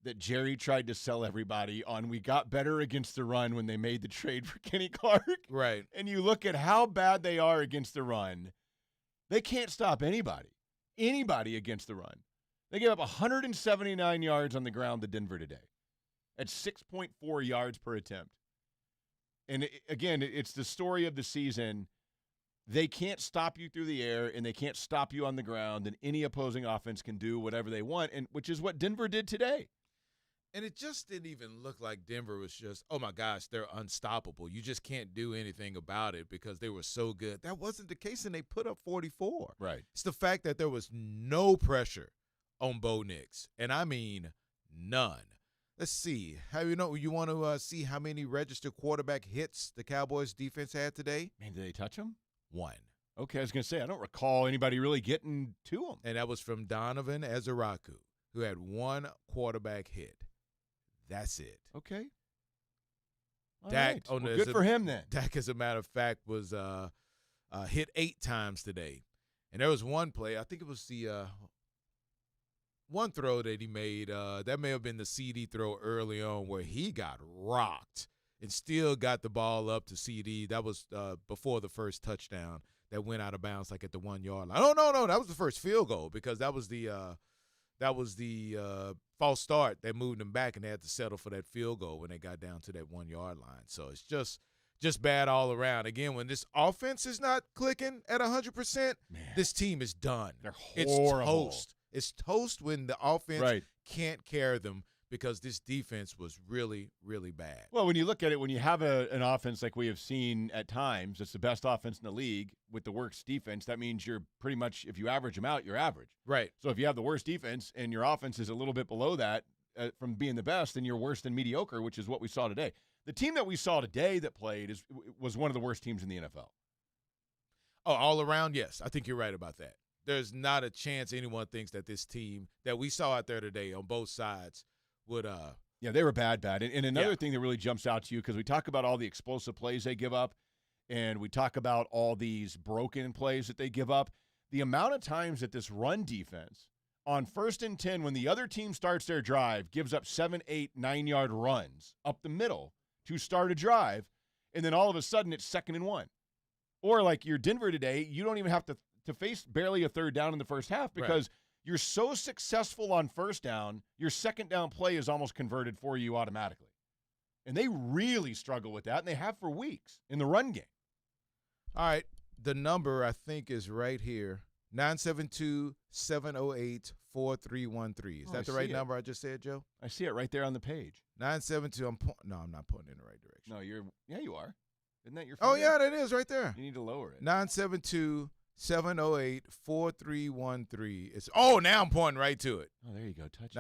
that Jerry tried to sell everybody on. We got better against the run when they made the trade for Kenny Clark. Right. And you look at how bad they are against the run. They can't stop anybody against the run. They gave up 179 yards on the ground to Denver today at 6.4 yards per attempt. And again, it's the story of the season. They can't stop you through the air, and they can't stop you on the ground, and any opposing offense can do whatever they want, and which is what Denver did today. And it just didn't even look like Denver was just, oh, my gosh, they're unstoppable. You just can't do anything about it because they were so good. That wasn't the case, and they put up 44. Right. It's the fact that there was no pressure on Bo Nix, and I mean none. Let's see. You want to see how many registered quarterback hits the Cowboys defense had today? Man, did they touch him? 1. Okay, I was going to say, I don't recall anybody really getting to him. And that was from Donovan Ezeraku, who had 1 quarterback hit. That's it. Okay. All Dak, right. Well, good for him then. Dak, as a matter of fact, was hit 8 times today. And there was one play, I think it was the one throw that he made. That may have been the CD throw early on where he got rocked and still got the ball up to CD. That was before the first touchdown that went out of bounds, like at the 1 yard line. Oh, no, that was the first field goal because that was the false start that moved them back, and they had to settle for that field goal when they got down to that 1 yard line. So it's just bad all around. Again, when this offense is not clicking at 100%, this team is done. They're horrible. It's toast. It's toast when the offense can't carry them because this defense was really, really bad. Well, when you look at it, when you have an offense like we have seen at times, it's the best offense in the league with the worst defense, that means you're pretty much, if you average them out, you're average. Right. So if you have the worst defense and your offense is a little bit below that from being the best, then you're worse than mediocre, which is what we saw today. The team that we saw today that played was one of the worst teams in the NFL. Oh, all around, yes. I think you're right about that. There's not a chance anyone thinks that this team that we saw out there today on both sides would Yeah, they were bad. And another thing that really jumps out to you, because we talk about all the explosive plays they give up, and we talk about all these broken plays that they give up, the amount of times that this run defense on 1st and 10, when the other team starts their drive, gives up 7, 8, 9-yard runs up the middle to start a drive, and then all of a sudden it's 2nd and 1. Or like your Denver today, you don't even have to face barely a 3rd down in the first half because you're so successful on 1st down, your 2nd down play is almost converted for you automatically. And they really struggle with that, and they have for weeks in the run game. All right, the number I think is right here, 972-708-4313. Is that the right number I just said, Joe? I see it right there on the page. 972. No, I'm not pointing in the right direction. No, you are. Isn't that your phone? Oh, yeah, that is right there. You need to lower it. 972-708-4313. Now I'm pointing right to it. Oh, there you go. Touch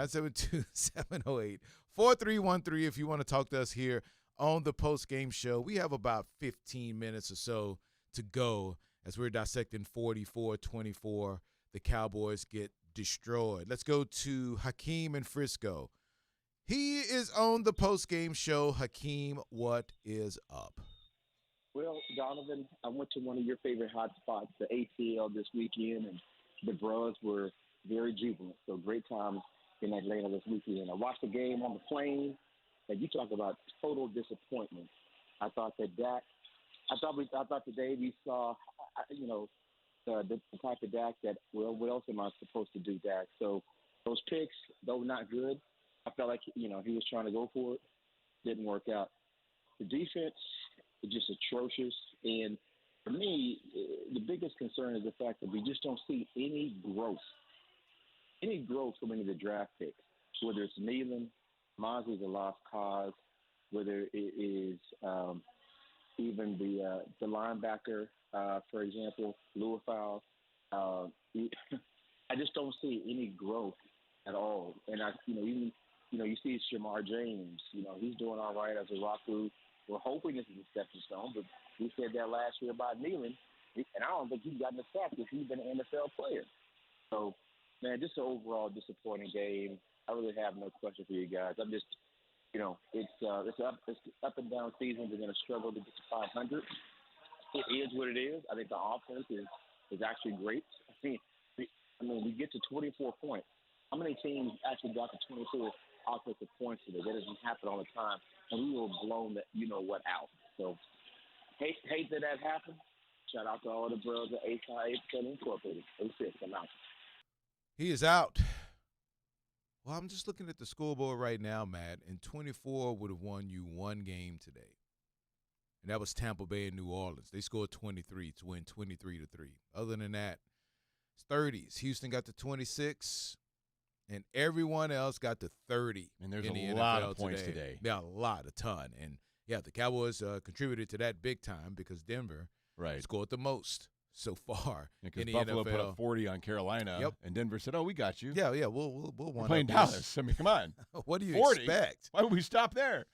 972-708-4313 if you want to talk to us here on the post-game show. We have about 15 minutes or so to go as we're dissecting 44-24. The Cowboys get destroyed. Let's go to Hakeem in Frisco. He is on the post-game show. Hakeem, what is up? Well, Donovan, I went to one of your favorite hot spots, the ATL, this weekend, and the bros were very jubilant. So great times in Atlanta this weekend. I watched the game on the plane, and you talk about total disappointment. I thought that Dak, I thought today we saw, the type of Dak that, well, what else am I supposed to do, Dak? So those picks, though not good, I felt like, he was trying to go for it. Didn't work out. The defense is just atrocious. And for me, the biggest concern is the fact that we just don't see any growth from any of the draft picks, whether it's Nealon, Mosley's a lost cause, whether it is even the linebacker, for example, Louisville. I just don't see any growth at all. And you see Shamar James. He's doing all right as a Raku. We're hoping this is a stepping stone, but we said that last year about Nealon, and I don't think he's gotten a sack if he's been an NFL player. So, man, just an overall disappointing game. I really have no question for you guys. I'm just, it's up and down season. We're going to struggle to get to 500. It is what it is. I think the offense is actually great. I mean, we get to 24 points. How many teams actually got to 24 offensive points today? That doesn't happen all the time. And we were blown that out. So hate that happened. Shout out to all the bros at HSOs Incorporated. I'm out. He is out. Well, I'm just looking at the scoreboard right now, Matt, and 24 would have won you one game today. and that was Tampa Bay and New Orleans. They scored 23 to win 23-3. Other than that, it's 30s. Houston got to 26, and everyone else got to 30. And there's in the a lot NFL of points today. Yeah, a ton. And, yeah, the Cowboys contributed to that big time because Denver scored the most so far Because in the Buffalo NFL. put up 40 on Carolina, and Denver said, we got you. Yeah, we'll We're playing Dallas. I mean, come on. What do you 40? expect? Why would we stop there?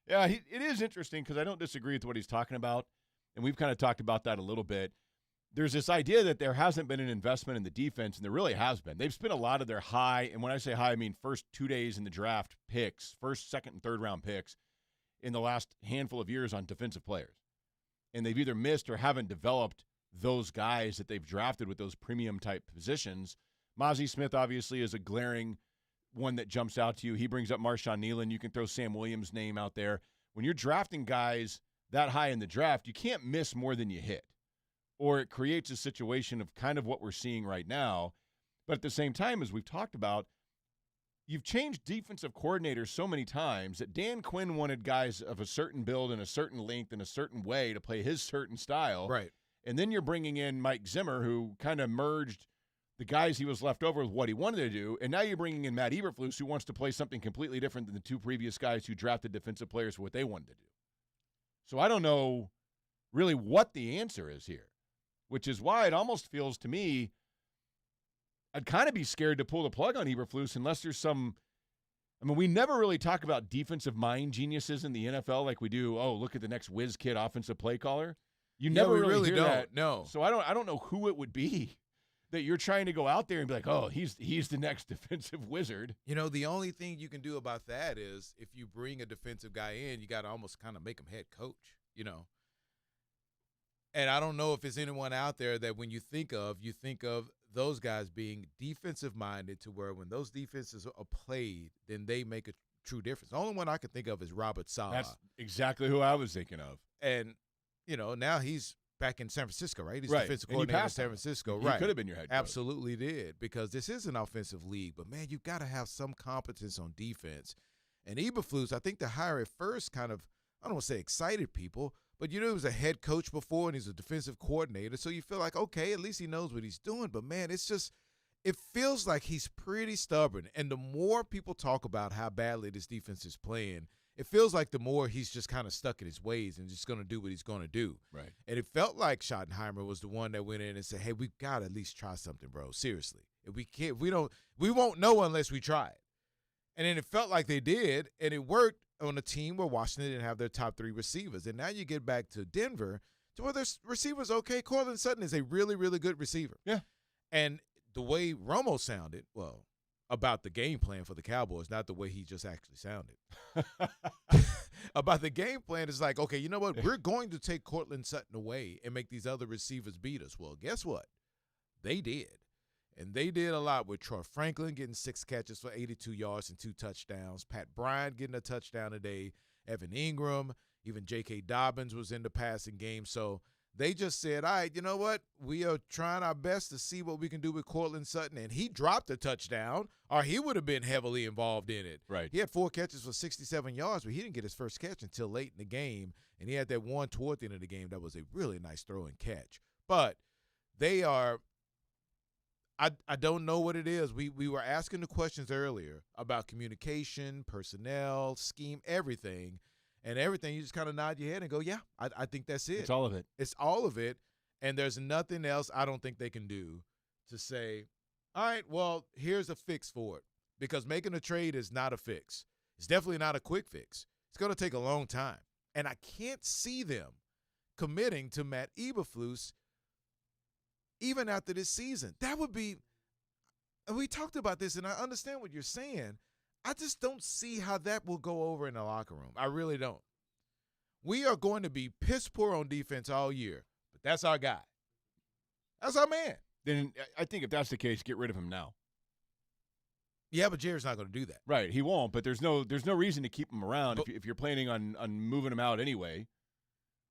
Yeah, it is interesting because I don't disagree with what he's talking about, and we've kind of talked about that a little bit. There's this idea that there hasn't been an investment in the defense, and there really has been. They've spent a lot of their high, and when I say high, I mean first 2 days in the draft picks, first, second, and third round picks in the last handful of years on defensive players. And they've either missed or haven't developed those guys that they've drafted with those premium-type positions. Mozzie Smith, obviously, is a glaring one that jumps out to you. He brings up Marshawn Nealon. You can throw Sam Williams' name out there. When you're drafting guys that high in the draft, you can't miss more than you hit, or it creates a situation of kind of what we're seeing right now. But at the same time, as we've talked about, you've changed defensive coordinators so many times that Dan Quinn wanted guys of a certain build and a certain length and a certain way to play his certain style. Right. And then you're bringing in Mike Zimmer, who kind of merged the guys he was left over with what he wanted to do. And now you're bringing in Matt Eberflus, who wants to play something completely different than the two previous guys who drafted defensive players for what they wanted to do. So I don't know really what the answer is here, which is why it almost feels to me I'd kind of be scared to pull the plug on Eberflus unless there's some – I mean, we never really talk about defensive mind geniuses in the NFL like we do, look at the next whiz kid offensive play caller. You never really hear don't. That. No. So I don't know who it would be that you're trying to go out there and be like, he's the next defensive wizard. You know, the only thing you can do about that is if you bring a defensive guy in, you got to almost kind of make him head coach, you know. And I don't know if there's anyone out there that when you think of those guys being defensive-minded to where when those defenses are played, then they make a true difference. The only one I can think of is Robert Saleh. That's exactly who I was thinking of. And, you know, now he's back in San Francisco, right? He's right. defensive And coordinator in San Francisco. He right. could have been your head coach. Absolutely did, because this is an offensive league. But, man, you've got to have some competence on defense. And Eberflus, I think the hire at first kind of, I don't want to say excited people, but you know he was a head coach before and he's a defensive coordinator. So you feel like, okay, at least he knows what he's doing. But, man, it's just – it feels like he's pretty stubborn. And the more people talk about how badly this defense is playing, it feels like the more he's just kind of stuck in his ways and just going to do what he's going to do. Right. And it felt like Schottenheimer was the one that went in and said, hey, we've got to at least try something, bro. Seriously. If we won't know unless we try it. And then it felt like they did, and it worked on a team where Washington didn't have their top three receivers. And now you get back to Denver to where their receivers okay. Cortland Sutton is a really, really good receiver. Yeah. And the way Romo sounded, well, about the game plan for the Cowboys, not the way he just actually sounded. About the game plan, it's like, okay, you know what? We're going to take Cortland Sutton away and make these other receivers beat us. Well, guess what? They did. And they did a lot with Troy Franklin getting 6 catches for 82 yards and 2 touchdowns. Pat Bryant getting a touchdown today. Evan Ingram, even J.K. Dobbins was in the passing game. So they just said, all right, you know what? We are trying our best to see what we can do with Cortland Sutton. And he dropped a touchdown, or he would have been heavily involved in it. Right. He had 4 catches for 67 yards, but he didn't get his first catch until late in the game. And he had that one toward the end of the game that was a really nice throw and catch. But they are – I don't know what it is. We were asking the questions earlier about communication, personnel, scheme, everything. And everything, you just kind of nod your head and go, yeah, I think that's it. It's all of it. It's all of it. And there's nothing else I don't think they can do to say, all right, well, here's a fix for it. Because making a trade is not a fix. It's definitely not a quick fix. It's going to take a long time. And I can't see them committing to Matt Eberflus even after this season. That would be – and we talked about this, and I understand what you're saying. I just don't see how that will go over in the locker room. I really don't. We are going to be piss poor on defense all year, but that's our guy. That's our man. Then I think if that's the case, get rid of him now. Yeah, but Jared's not going to do that. Right, he won't, but there's no reason to keep him around if you're planning on moving him out anyway.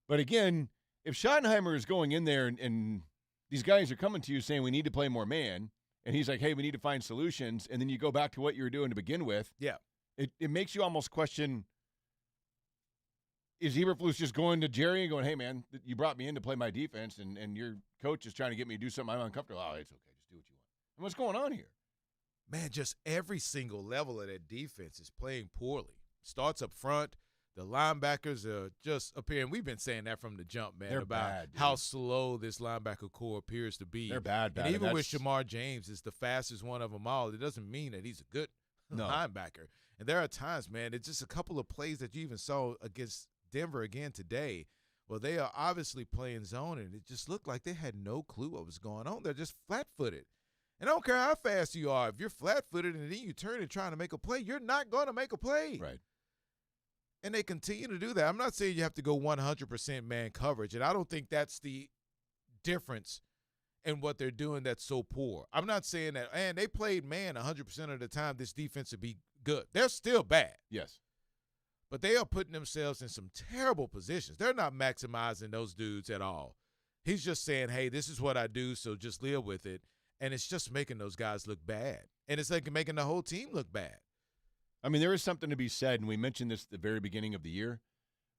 But again, if Schottenheimer is going in there and these guys are coming to you saying we need to play more man, and he's like, hey, we need to find solutions, and then you go back to what you were doing to begin with, yeah, it makes you almost question, is Eberflus just going to Jerry and going, hey, man, you brought me in to play my defense, and your coach is trying to get me to do something I'm uncomfortable. Oh, it's okay. Just do what you want. And what's going on here? Man, just every single level of that defense is playing poorly. Starts up front. The linebackers are just appearing. We've been saying that from the jump, man, They're about bad, how slow this linebacker core appears to be. They're bad. And even with Shamar James is the fastest one of them all, it doesn't mean that he's a good linebacker. And there are times, man, it's just a couple of plays that you even saw against Denver again today. Well, they are obviously playing zone, and it just looked like they had no clue what was going on. They're just flat-footed. And I don't care how fast you are. If you're flat-footed and then you turn and trying to make a play, you're not going to make a play. Right. And they continue to do that. I'm not saying you have to go 100% man coverage, and I don't think that's the difference in what they're doing that's so poor. I'm not saying that, and they played man 100% of the time, this defense would be good. They're still bad. Yes. But they are putting themselves in some terrible positions. They're not maximizing those dudes at all. He's just saying, hey, this is what I do, so just live with it. And it's just making those guys look bad. And it's like making the whole team look bad. I mean, there is something to be said, and we mentioned this at the very beginning of the year.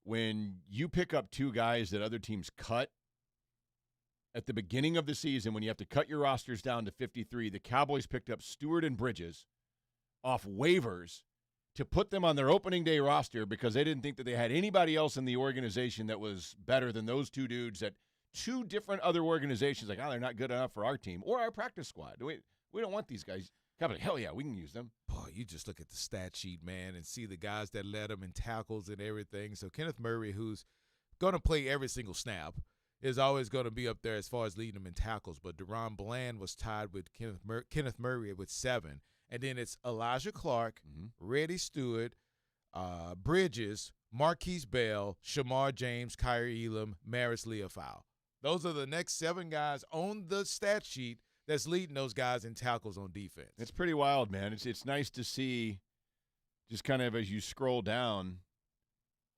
When you pick up two guys that other teams cut at the beginning of the season, when you have to cut your rosters down to 53, the Cowboys picked up Stewart and Bridges off waivers to put them on their opening day roster because they didn't think that they had anybody else in the organization that was better than those two dudes at two different other organizations. Like, oh, they're not good enough for our team or our practice squad. We don't want these guys. Hell yeah, we can use them. Boy, you just look at the stat sheet, man, and see the guys that led them in tackles and everything. So Kenneth Murray, who's going to play every single snap, is always going to be up there as far as leading them in tackles. But Deron Bland was tied with Kenneth Murray with 7. And then it's Elijah Clark, Reddy Stewart, Bridges, Marquise Bell, Shamar James, Kyrie Elam, Maris Leofau. Those are the next 7 guys on the stat sheet that's leading those guys in tackles on defense. It's pretty wild, man. It's nice to see just kind of as you scroll down.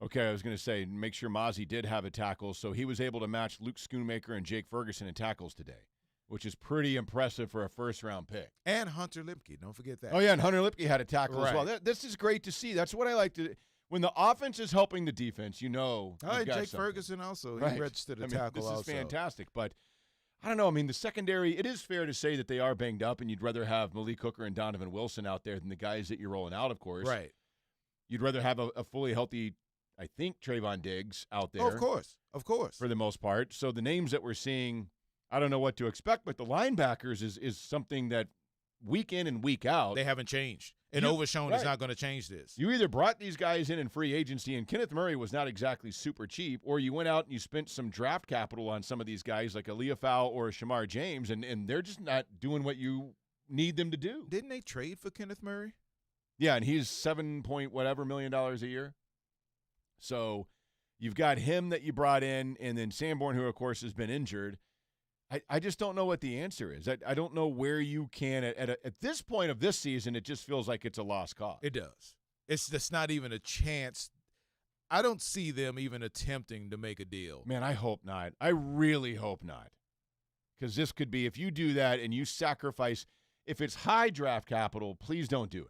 Okay, I was going to say, make sure Mozzie did have a tackle, so he was able to match Luke Schoonmaker and Jake Ferguson in tackles today, which is pretty impressive for a first-round pick. And Hunter Lipke, don't forget that. Oh, yeah, and Hunter Lipke had a tackle right. as well. This is great to see. That's what I like to – when the offense is helping the defense, you know. All right, Jake Ferguson also. He registered a tackle this also. This is fantastic, but – I don't know. I mean, the secondary, it is fair to say that they are banged up, and you'd rather have Malik Hooker and Donovan Wilson out there than the guys that you're rolling out, of course. Right. You'd rather have a fully healthy, I think, Trayvon Diggs out there. Oh, of course. For the most part. So the names that we're seeing, I don't know what to expect, but the linebackers is something that week in and week out. They haven't changed. And Overshown is not going to change this. You either brought these guys in free agency, and Kenneth Murray was not exactly super cheap, or you went out and you spent some draft capital on some of these guys like a Leofau or a Shamar James, and they're just not doing what you need them to do. Didn't they trade for Kenneth Murray? Yeah, and he's $7 million a year. So you've got him that you brought in, and then Sanborn, who, of course, has been injured. I just don't know what the answer is. I don't know where you can at this point of this season. It just feels like it's a lost cause. It does. It's just not even a chance. I don't see them even attempting to make a deal. Man, I hope not. I really hope not. Because this could be, if you do that and you sacrifice, if it's high draft capital, please don't do it.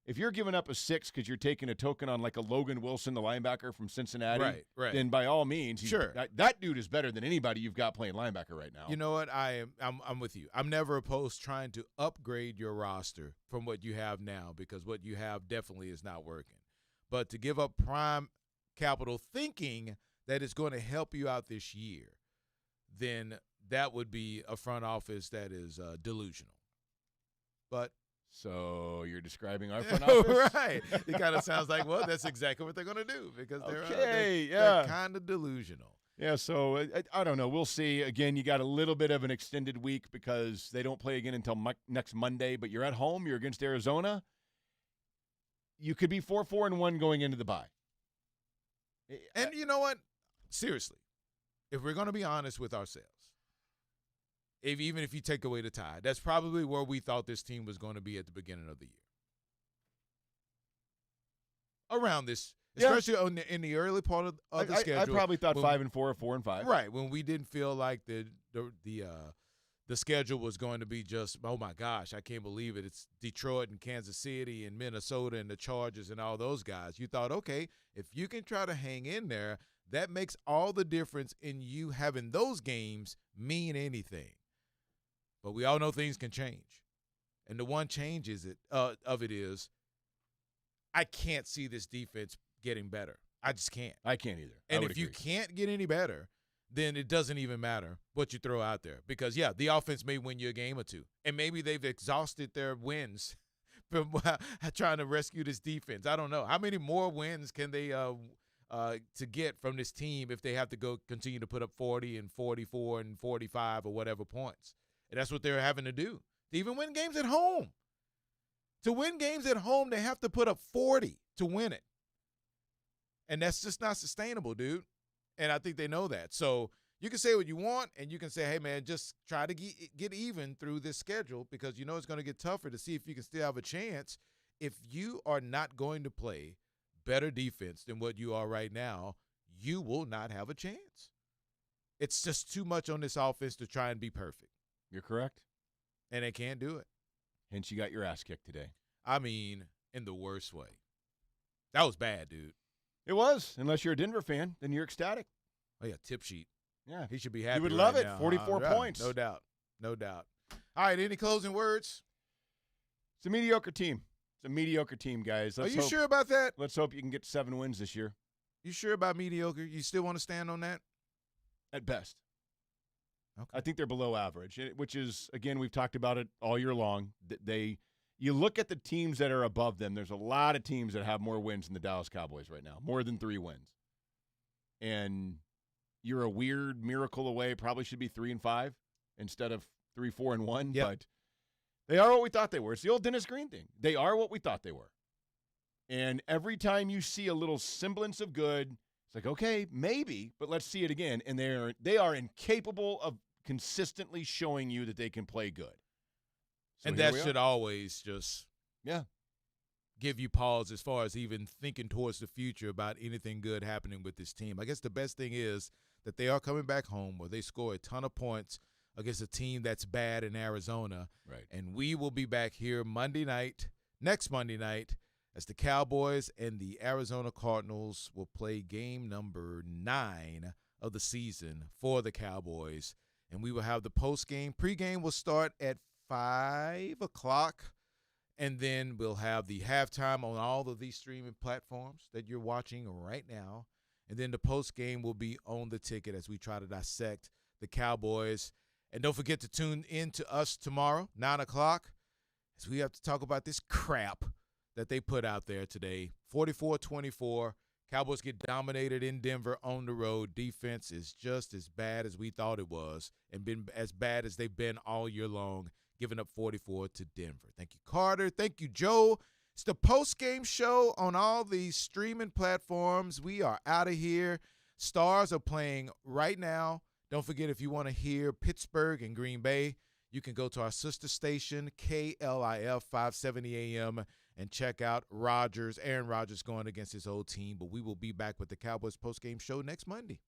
If you're giving up a 6 because you're taking a token on like a Logan Wilson, the linebacker from Cincinnati, right. then by all means, sure. That dude is better than anybody you've got playing linebacker right now. You know what? I'm with you. I'm never opposed trying to upgrade your roster from what you have now, because what you have definitely is not working. But to give up prime capital thinking that it's going to help you out this year, then that would be a front office that is delusional. But so you're describing our front office? Right. It kind of sounds like, well, that's exactly what they're going to do, because they're kind of delusional. Yeah, so I don't know. We'll see. Again, you got a little bit of an extended week because they don't play again until next Monday, but you're at home. You're against Arizona. You could be 4-4-1 going into the bye. And you know what? Seriously, if we're going to be honest with ourselves, even if you take away the tie, that's probably where we thought this team was going to be at the beginning of the year. Around this, especially in the early part of the schedule. I probably thought 5-4 or 4-5. Right, when we didn't feel like the the schedule was going to be just, oh, my gosh, I can't believe it. It's Detroit and Kansas City and Minnesota and the Chargers and all those guys. You thought, okay, if you can try to hang in there, that makes all the difference in you having those games mean anything. But we all know things can change. And the one change is of it is I can't see this defense getting better. I just can't. I can't either. And if you can't get any better, then it doesn't even matter what you throw out there. Because, yeah, the offense may win you a game or two. And maybe they've exhausted their wins from trying to rescue this defense. I don't know. How many more wins can they to get from this team if they have to continue to put up 40 and 44 and 45 or whatever points? And that's what they're having to do to even win games at home. To win games at home, they have to put up 40 to win it. And that's just not sustainable, dude. And I think they know that. So you can say what you want, and you can say, hey, man, just try to get even through this schedule because you know it's going to get tougher to see if you can still have a chance. If you are not going to play better defense than what you are right now, you will not have a chance. It's just too much on this offense to try and be perfect. You're correct. And they can't do it. Hence, you got your ass kicked today. I mean, in the worst way. That was bad, dude. It was. Unless you're a Denver fan, then you're ecstatic. Oh, yeah, tip sheet. Yeah. He should be happy. You would love it. Now. 44 points. No doubt. No doubt. All right, any closing words? It's a mediocre team. It's a mediocre team, guys. Are you sure about that? Let's hope you can get 7 wins this year. You sure about mediocre? You still want to stand on that? At best. Okay. I think they're below average, which is, again, we've talked about it all year long. You look at the teams that are above them, there's a lot of teams that have more wins than the Dallas Cowboys right now, more than 3 wins. And you're a weird miracle away, probably should be 3-5 instead of 3-4-1. Yep. But they are what we thought they were. It's the old Dennis Green thing. They are what we thought they were. And every time you see a little semblance of good, it's like, okay, maybe, but let's see it again. And they are incapable of consistently showing you that they can play good. So and that should always just give you pause as far as even thinking towards the future about anything good happening with this team. I guess the best thing is that they are coming back home where they score a ton of points against a team that's bad in Arizona. Right. And we will be back here next Monday night, as the Cowboys and the Arizona Cardinals will play game number 9 of the season for the Cowboys. And we will have the postgame. Pregame will start at 5 o'clock. And then we'll have the halftime on all of these streaming platforms that you're watching right now. And then the postgame will be on the ticket as we try to dissect the Cowboys. And don't forget to tune in to us tomorrow, 9 o'clock, as we have to talk about this crap that they put out there today. 44-24. Cowboys get dominated in Denver on the road. Defense is just as bad as we thought it was and been as bad as they've been all year long, giving up 44 to Denver. Thank you, Carter. Thank you, Joe. It's the post-game show on all these streaming platforms. We are out of here. Stars are playing right now. Don't forget, if you want to hear Pittsburgh and Green Bay, you can go to our sister station, KLIF 570 AM, and check out Aaron Rodgers going against his old team. But we will be back with the Cowboys post-game show next Monday.